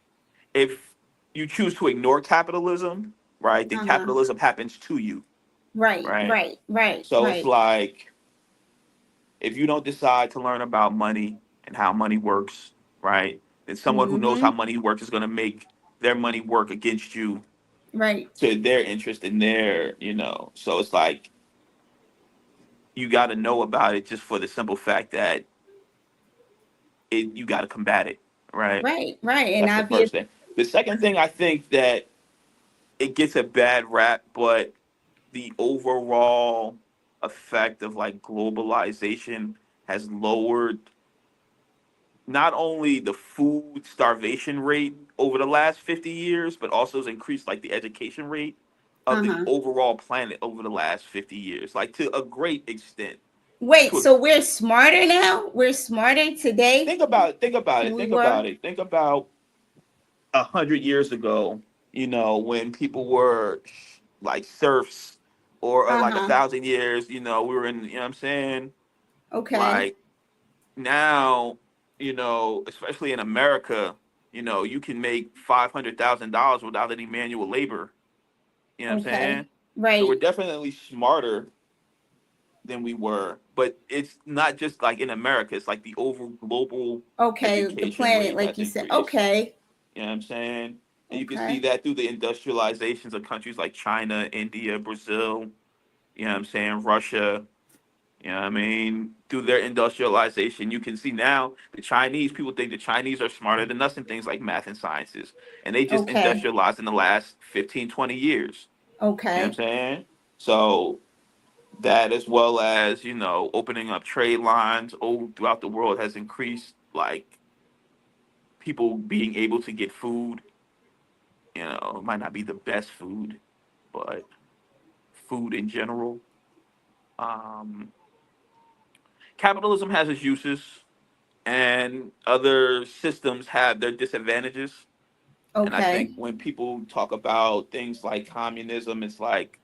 if you choose to ignore capitalism, right, then Uh-huh. capitalism happens to you, Right, right? right, right, So it's right. like if you don't decide to learn about money and how money works, right, then someone who knows how Mm-hmm. money works is going to make their money work against you Right, to their interest and their. So it's like you got to know about it just for the simple fact that you got to combat it, right? right, right. And That's the I'd be first thing. The second thing, I think that it gets a bad rap, but the overall effect of like globalization has lowered not only the food starvation rate over the last 50 years, but also has increased like the education rate of the Uh-huh. overall planet over the last 50 years, like to a great extent. Wait, To a, so we're smarter now? We're smarter today think about it, think about than it, we think were? about it, think about 100 years ago, when people were like serfs, or like a Uh-huh. 1,000 years, we were in, what I'm saying? Okay. Like now, especially in America, you can make $500,000 without any manual labor. You know what I'm saying? Okay. So we're Right. definitely smarter than we were, but it's not just like in America. It's like the over global Okay. The education planet, rate like has you said. increased. Okay. You know what I'm saying? And you can see Okay. that through the industrializations of countries like China, India, Brazil, you know what I'm saying, Russia. You know what I mean? Through their industrialization, you can see now the Chinese, people think the Chinese are smarter than us in things like math and sciences. And they just Okay. industrialized in the last 15, 20 years. You know what I'm Okay. saying? So that, as well as, opening up trade lines all throughout the world, has increased like people being able to get food. It might not be the best food, but food in general. Um, Capitalism has its uses, and other systems have their disadvantages. And I think Okay. when people talk about things like communism, it's like,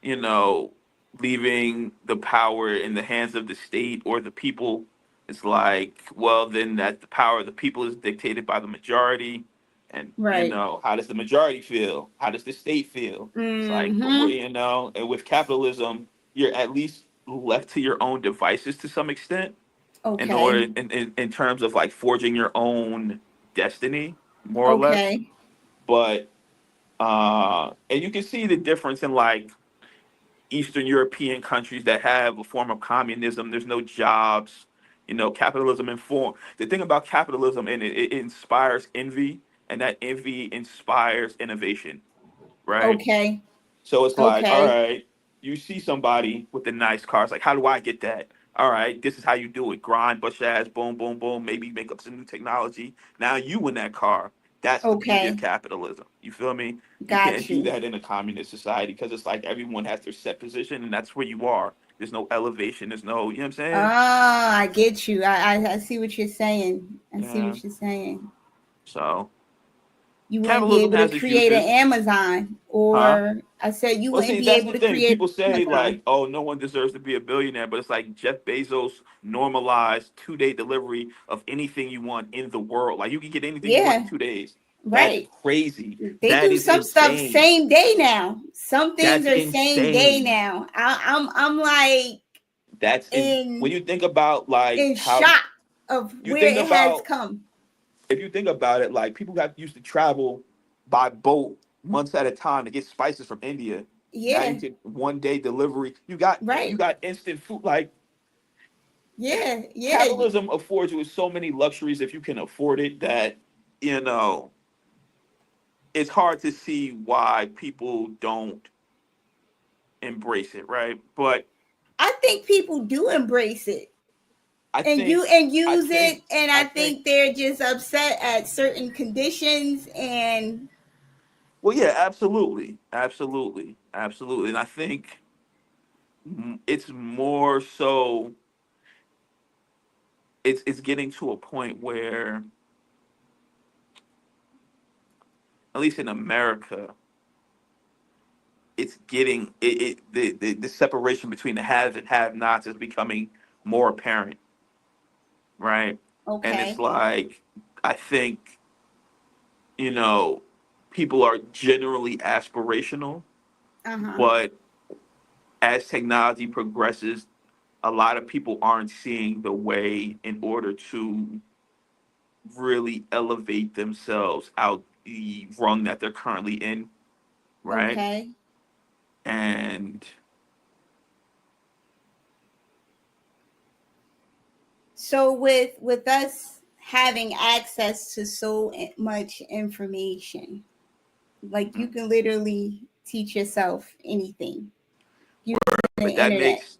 you know, leaving the power in the hands of the state or the people. It's like, well, then that the power of the people is dictated by the majority. And, Right. how does the majority feel? How does the state feel? It's like, well, Mm-hmm. and with capitalism, you're at least left to your own devices to some extent, in order, Okay. in terms of like forging your own destiny, more or less. Okay. But and you can see the difference in like Eastern European countries that have a form of communism. There's no jobs. Capitalism inform the thing about capitalism, and it inspires envy, and that envy inspires innovation, right? Okay. So it's like, all Okay. right, you see somebody with a nice car. It's like, how do I get that? All right, this is how you do it. Grind, bust your ass, boom, boom, boom. Maybe make up some new technology. Now you in that car. That's the beauty of Okay. capitalism. You feel me? You can't Got do you. that in a communist society, because it's like everyone has their set position, and that's where you are. There's no elevation. There's no, you know what I'm saying? Ah, I get you. I see what you're saying. I see Yeah. what you're saying. So You wouldn't be capitalism able to has its create an uses, Amazon, huh? or I said you Well, wouldn't see, be that's able the to thing. create People an say Amazon. like, "Oh, no one deserves to be a billionaire," but it's like Jeff Bezos normalized 2-day delivery of anything you want in the world. Like, you can get anything you want in Yeah, 2 days. That's right. crazy. They That do is some stuff insane. same day now. Some things That's are same day insane. now. I'm like When in you think about like in how shock of you where think it has about come. if you think about it, like people got used to travel by boat months at a time to get spices from India. Now you Yeah, get 1 day delivery. You right. got instant food. Like, Yeah, yeah. capitalism affords you with so many luxuries, if you can afford it, that you know it's hard to see why people don't embrace it, right? But I think people do embrace it I and think I use think it, and I I think think they're just upset at certain conditions. And well, yeah, absolutely, absolutely, absolutely. And I think it's more so it's getting to a point where, at least in America, it's getting the separation between the haves and have nots is becoming more apparent, right? And it's okay. like, I think, you know, people are generally aspirational, Uh-huh. but as technology progresses, a lot of people aren't seeing the way in order to really elevate themselves out the rung that they're currently in, right? Okay. And So with us having access to so much information, like you can literally teach yourself anything using the but that internet. makes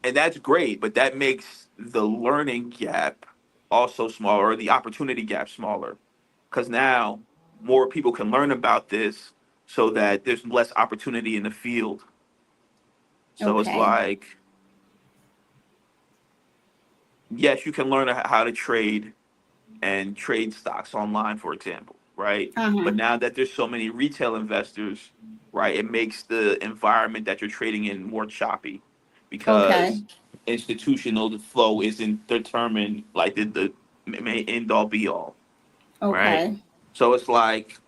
and that's great, but that makes the learning gap also smaller, or the opportunity gap smaller, because now more people can learn about this, so that there's less opportunity in the field. So it's Okay. like, yes, you can learn how to trade and trade stocks online, for example, right? Uh-huh. But now that there's so many retail investors, right, it makes the environment that you're trading in more choppy, Okay. because institutional flow isn't determined like the main end all be all, right? Okay. So it's like,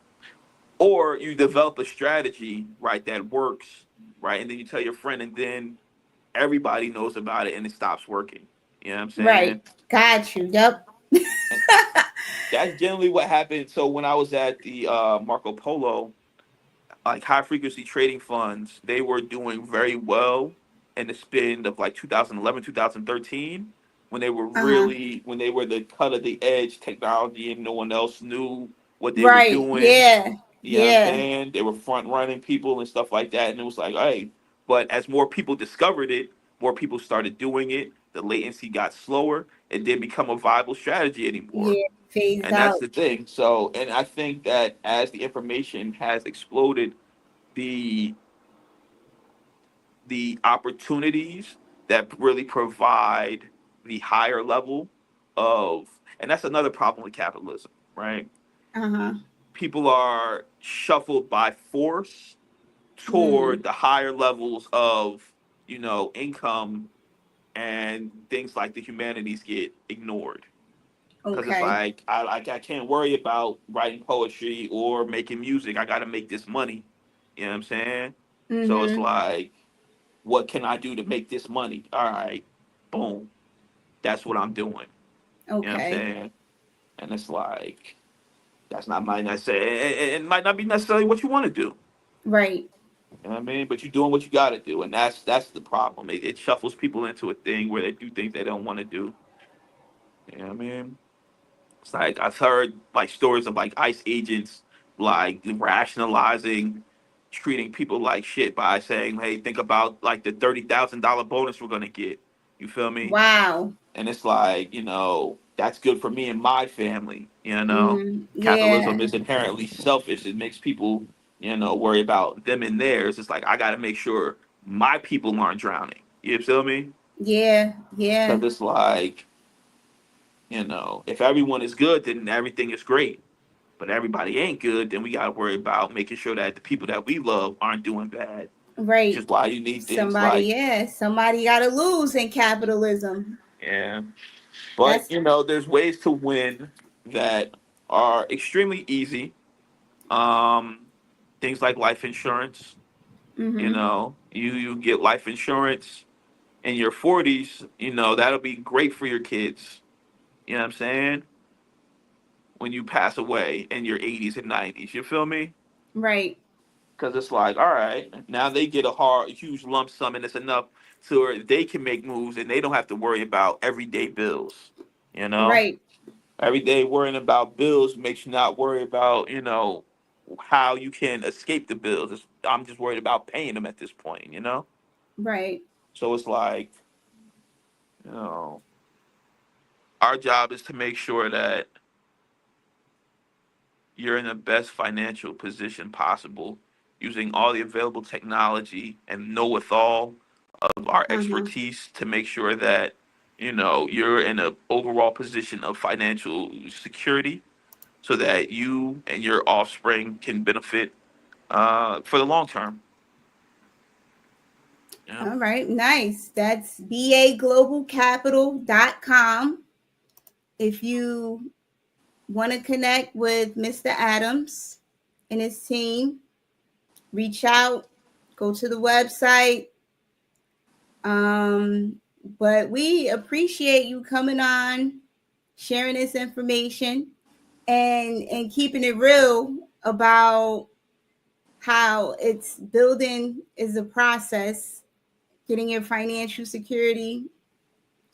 or you develop a strategy, right, that works, right, and then you tell your friend, and then everybody knows about it, and it stops working. You know what I'm Right. saying? Got you. Yep. And that's generally what happened. So when I was at the Marco Polo, like high frequency trading funds, they were doing very well in the spin of like 2011, 2013, when they were Uh-huh. really, when they were the cut of the edge technology and no one else knew what they were Right. doing. Yeah. You know what I'm Yeah. saying? They were front running people and stuff like that. And it was like, hey, but as more people discovered it, more people started doing it. The latency got slower. It didn't become a viable strategy anymore. Yeah. Phased And that's out. the thing. So, and I think that as the information has exploded, the the opportunities that really provide the higher level of, and that's another problem with capitalism, right? Uh-huh. People are shuffled by force toward Mm. the higher levels of, income, and things like the humanities get ignored, because it's Okay. like I can't worry about writing poetry or making music. I got to make this money. You know what I'm saying? So it's Mm-hmm. like, what can I do to make this money? All right, boom, that's what I'm doing. You know what I'm Okay. saying? And it's like, that's not might not say it might not be necessarily what you want to do. Right. You know what I mean? But you're doing what you got to do, and that's the problem. It shuffles people into a thing where they do things they don't want to do. You know what I mean? It's like I've heard like stories of like ICE agents like rationalizing treating people like shit by saying, "Hey, think about like the $30,000 bonus we're gonna get." You feel me? Wow. And it's like, that's good for me and my family. Mm. Capitalism Yeah. is inherently selfish. It makes people, worry about them and theirs. It's like I got to make sure my people aren't drowning. You feel me? Yeah. Yeah. Because it's like, if everyone is good, then everything is great. But everybody ain't good, then we got to worry about making sure that the people that we love aren't doing bad. Which Right. is why you need things Somebody, like, yeah. Somebody gotta lose in capitalism. yeah. But That's there's ways to win that are extremely easy. Um, Things like life insurance. mm-hmm. You get life insurance in your 40s. That'll be great for your kids. You know what I'm saying? When you pass away in your 80s and 90s, you feel me? Right. Because it's like, all right, now they get a huge lump sum, and it's enough so where they can make moves and they don't have to worry about everyday bills. You know, Right. every day worrying about bills makes you not worry about, how you can escape the bills. I'm just worried about paying them at this point. Right. So it's like, you know, our job is to make sure that you're in the best financial position possible, using all the available technology and know-withal of our Uh-huh. expertise to make sure that, you're in an overall position of financial security, so that you and your offspring can benefit for the long term. Yeah. All right. Nice. That's baglobalcapital.com. If you want to connect with Mr. Adams and his team, reach out, go to the website. Um, but we appreciate you coming on, sharing this information, and keeping it real about how it's building is a process. Getting your financial security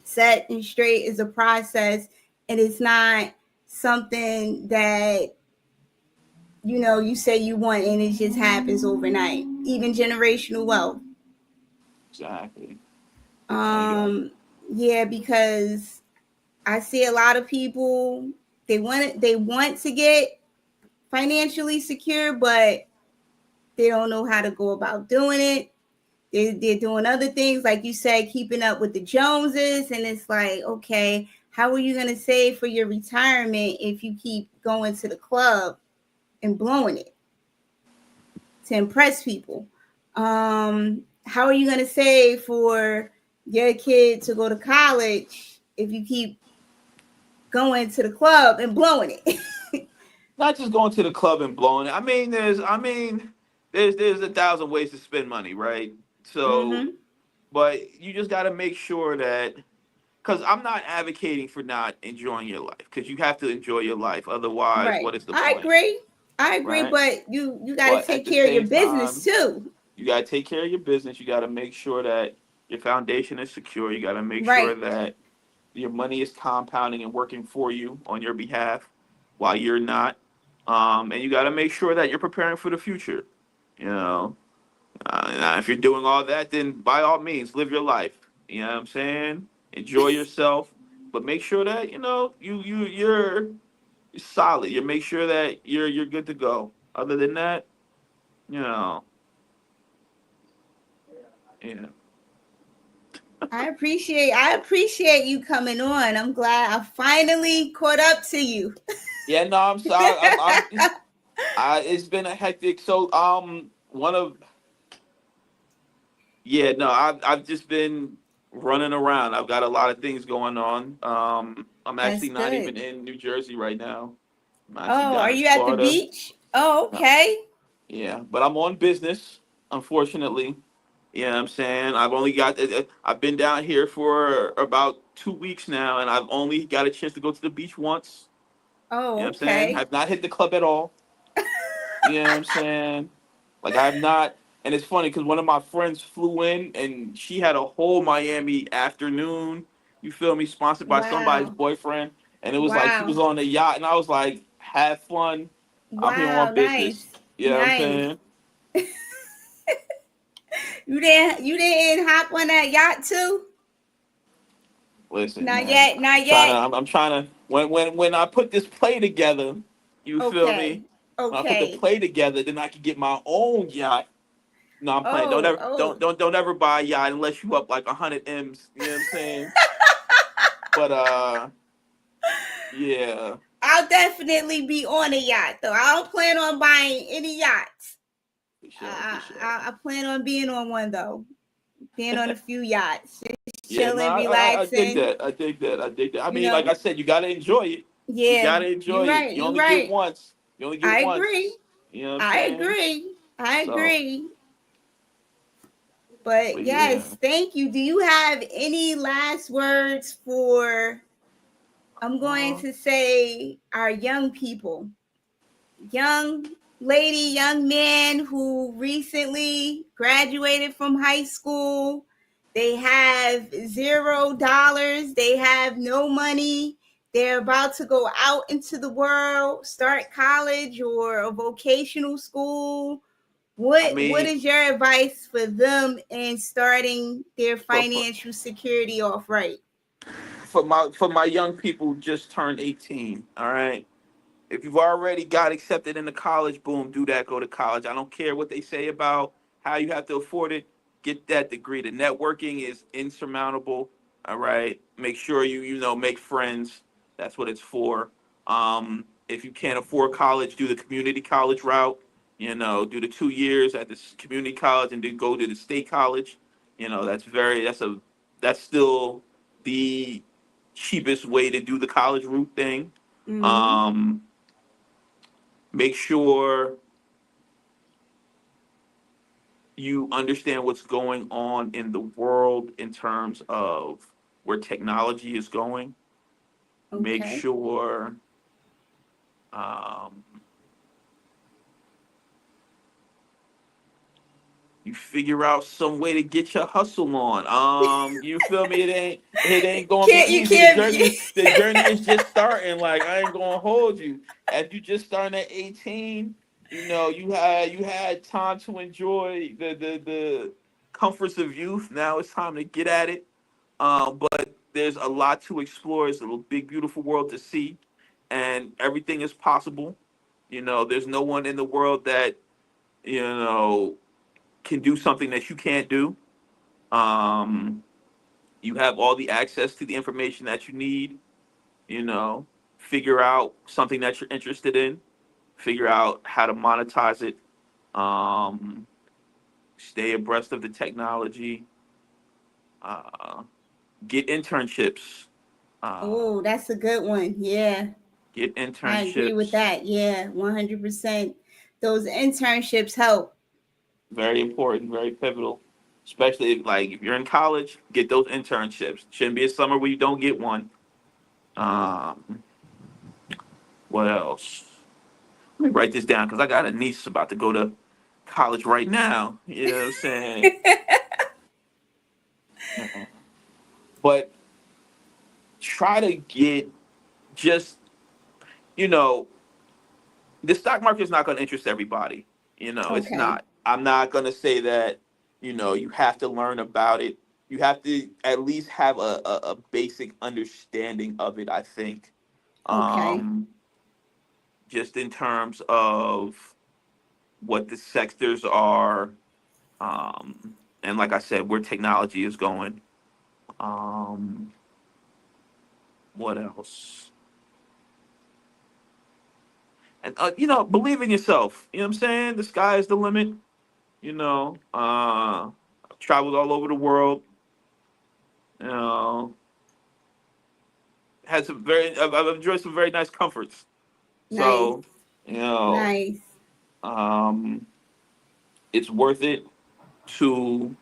set and straight is a process, and it's not something that you say you want and it just happens overnight. Even generational wealth. Exactly. And you got Um, yeah, because I see a lot of people, they want to get financially secure, but they don't know how to go about doing it. They're doing other things, like you said, keeping up with the Joneses. And it's like, okay, how are you going to save for your retirement if you keep going to the club and blowing it to impress people? How are you going to save for your kid to go to college if you keep going to the club and blowing it? Not just going to the club and blowing it. There's a thousand ways to spend money, right? So, Mm-hmm. but you just got to make sure that, because I'm not advocating for not enjoying your life, because you have to enjoy your life. Otherwise, Right. what is the I point, agree. I agree, right? but you got to But at take the care of your same business time, too. you got to take care of your business. You got to make sure that your foundation is secure. You got to make sure Right. that your money is compounding and working for you on your behalf while you're not. And you got to make sure that you're preparing for the future. You know, if you're doing all that, then by all means, live your life. You know what I'm saying? Enjoy yourself, but make sure that you're solid. You make sure that you're good to go. Other than that, you know, yeah. I appreciate you coming on. I'm glad I finally caught up to you. Yeah, no, I'm sorry. It's been a hectic. So, one of yeah, no, I've just been running around. I've got a lot of things going on. I'm That's actually not good. even in New Jersey right now. I'm actually Oh, down are in you at the Florida. beach? Oh, No, okay. yeah, but I'm on business, unfortunately. You know what I'm saying? I've been down here for about 2 weeks now, and I've only got a chance to go to the beach once. You know Oh, what I'm saying? okay. I've not hit the club at all. You know what I'm saying? Like I've not, and it's funny because one of my friends flew in and she had a whole Miami afternoon. You feel me? Sponsored by somebody's Wow. boyfriend, and it was like she Wow. was on the yacht, and I was like, "Have fun. I'm here on Wow. business." Nice. You know what I'm Nice. saying? You didn't hop on that yacht too? Listen, Not man, yet. Not yet. I'm trying to. When I put this play together, you feel Okay. me? When I put the Okay. play together, then I can get my own yacht. No, I'm playing. Oh, oh. Don't ever buy a yacht unless you up like 100 M's. You know what I'm saying? But yeah, I'll definitely be on a yacht though. I don't plan on buying any yachts. for sure, for I, sure. I plan on being on one though. Being on a few yachts, just Yeah, no, chilling, I dig relaxing. that. I dig that. I dig that. I You mean, like know. I said, you gotta enjoy it. You Yeah. gotta You're enjoy it. right. You You're only get right. once. You only get I agree. once. You know what I'm I saying? agree. I So, agree. But but yeah. yes, thank you. Do you have any last words for, I'm going Uh, to say, our young people? Young lady, young man who recently graduated from high school. They have $0. They have no money. They're about to go out into the world, start college or a vocational school. I What mean, is your advice for them in starting their for, for financial security off right? for my young people who just turned 18. All right. If you've already got accepted into college, boom, do that, go to college. I don't care what they say about how you have to afford it. Get that degree. The networking is insurmountable. All right. Make sure you make friends. That's what it's for. If you can't afford college, do the community college route. Do the 2 years at the community college and then go to the state college. That's still the cheapest way to do the college route thing. Mm-hmm. Um, Make sure you understand what's going on in the world in terms of where technology is going. Make Okay. sure um, you figure out some way to get your hustle on. You feel me? It ain't gonna be Can't you easy. The can't journey the journey is just starting. Like I ain't gonna hold you. As you just starting at 18, you had time to enjoy the comforts of youth. Now it's time to get at it. But there's a lot to explore. It's a little big, beautiful world to see, and everything is possible. There's no one in the world that can do something that you can't do. Um, you have all the access to the information that you need. You know, Figure out something that you're interested in. Figure out how to monetize it. Um, Stay abreast of the technology. Uh, get internships. Uh, Oh, that's a good one. Yeah, get I agree with internships. that. Yeah, 100%. Those internships help. Very important, very pivotal. Especially if you're in college, get those internships. Shouldn't be a summer where you don't get one. Um, what else? Let me write this down because I got a niece about to go to college right now. You know what I'm saying? But try to get just, you know, the stock market is not going to interest everybody. It's Okay. not. I'm not going to say that, you have to learn about it. You have to at least have a basic understanding of it, I think. Okay. Um, just in terms of what the sectors are, and like I said, where technology is going. Um, what else? And believe in yourself. You know what I'm saying? The sky is the limit. I've traveled all over the world. You know, I've enjoyed some very nice comforts. Nice. So, you know, Nice. um, it's worth it to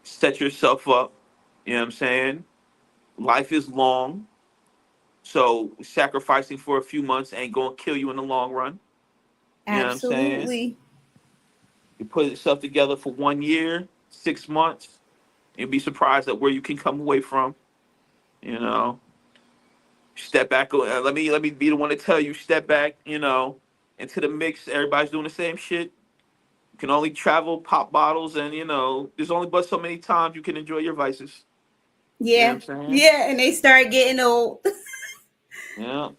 set yourself up. You know what I'm saying? Life is long, so sacrificing for a few months ain't gonna kill you in the long run. You know what I'm saying? Absolutely. You put yourself together for 1 year, 6 months, you'll be surprised at where you can come away from. You know, Step back. Let me be the one to tell you. Step back. Into the mix. Everybody's doing the same shit. You can only travel, pop bottles, and there's only but so many times you can enjoy your vices. You know what Yeah. I'm saying? Yeah. And they start getting old. Yeah.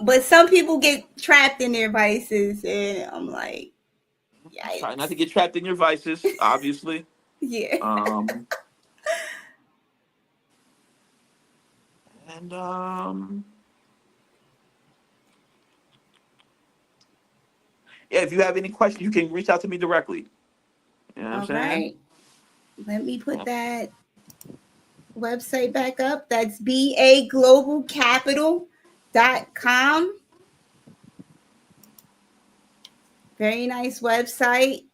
But some people get trapped in their vices, and I'm like, Try not to yikes. get trapped in your vices, obviously. Yeah. Um, and yeah, if you have any questions, you can reach out to me directly. You know what I'm All saying? right. Let me put Yeah. that website back up. That's baglobalcapital.com. Very nice website.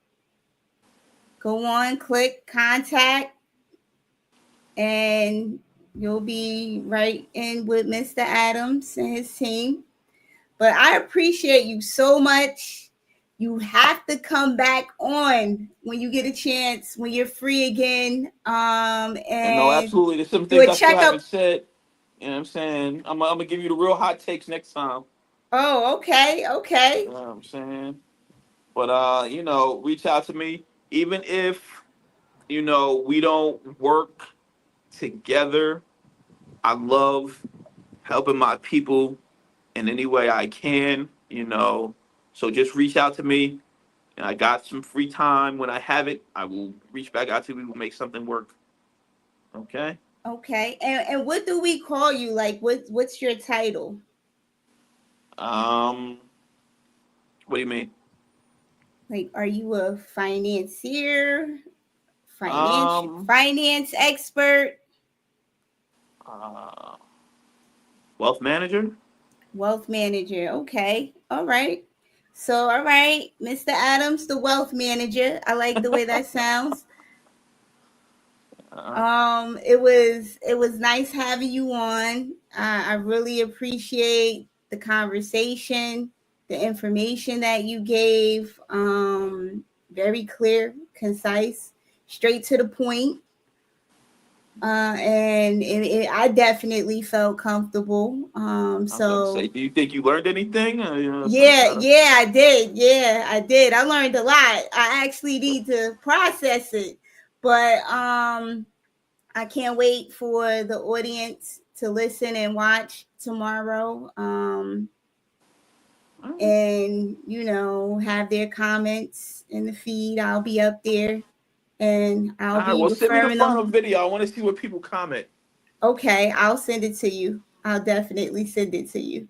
Go on, click contact, and you'll be right in with Mr. Adams and his team. But I appreciate you so much. You have to come back on when you get a chance, when you're free again, And no, and absolutely. There's some do things a I still haven't checkup. said. You know what I'm saying? I'm gonna give you the real hot takes next time. Oh, okay, You okay. know what I'm saying? But reach out to me. Even if, we don't work together, I love helping my people in any way I can. So just reach out to me. And I got some free time. When I have it, I will reach back out to you. We will make something work. Okay? Okay. And what do we call you? Like what's your title? Um, what do you mean? Like are you a financier, Um, finance expert, uh, wealth manager. wealth manager? Okay. All right. So all right, Mr. Adams, the wealth manager. I like the way that sounds. Uh, It was nice having you on. I really appreciate the conversation, the information that you gave. Very clear, concise, straight to the point. And I definitely felt comfortable. I was about to say, So do you think you learned anything? Some yeah, kind of. yeah, I did. Yeah, I did. I learned a lot. I actually need to process it, But I can't wait for the audience to listen and watch tomorrow. And have their comments in the feed. I'll be up there and I'll All right, be well, send me the referring final them. video. I want to see what people comment. Okay, I'll send it to you. I'll definitely send it to you.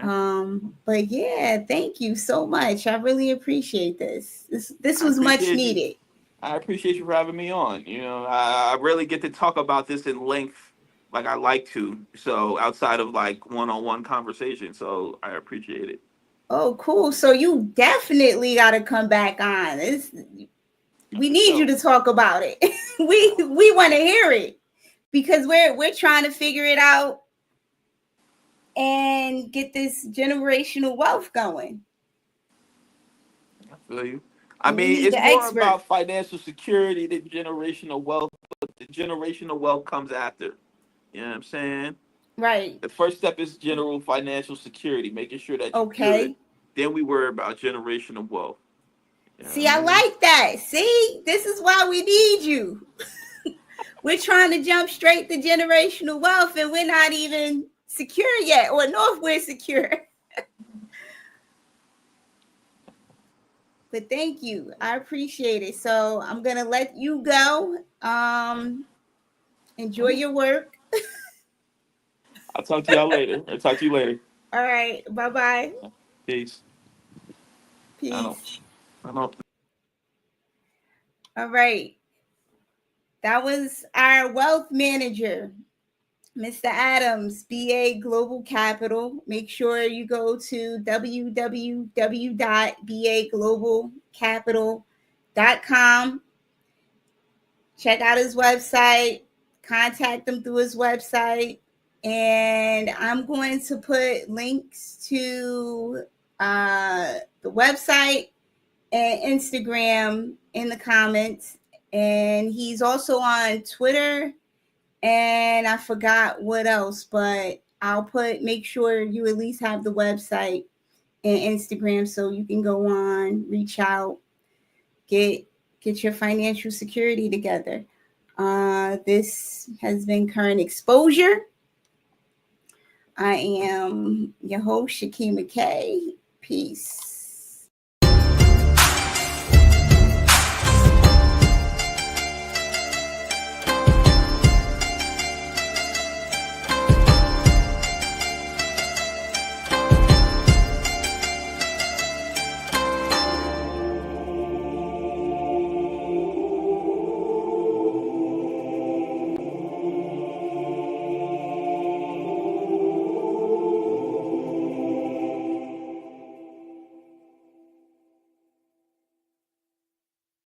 All right. But yeah, thank you so much. I really appreciate this. This I was much appreciate you. needed. I appreciate you for having me on. I really get to talk about this in length like I like to. So outside of like one-on-one conversation. So I appreciate it. Oh, cool. So you definitely got to come back on. We For need you sure. to talk about it. we want to hear it because we're trying to figure it out and get this generational wealth going. I feel you. I And we mean, need it's the more expert. about financial security than generational wealth, but the generational wealth comes after. You know what I'm saying? Right. The first step is general financial security, making sure that you're good. Okay. Then we worry about generational wealth. You know what See, I I mean? like that. See, this is why we need you. We're trying to jump straight to generational wealth and we're not even secure yet or know if we're secure. But thank you. I appreciate it. So I'm going to let you go. Enjoy Okay. your work. I'll talk to y'all later. I'll talk to you later. All right. Bye-bye. Peace. I don't. Peace. I don't. All right. That was our wealth manager, Mr. Adams, B.A. Global Capital. Make sure you go to www.baglobalcapital.com. Check out his website, contact him through his website. And I'm going to put links to the website and Instagram in the comments. And he's also on Twitter and I forgot what else, but I'll make sure you at least have the website and Instagram so you can go on, reach out, get your financial security together. This has been Current Exposure. I am your host, Shakima K. Peace.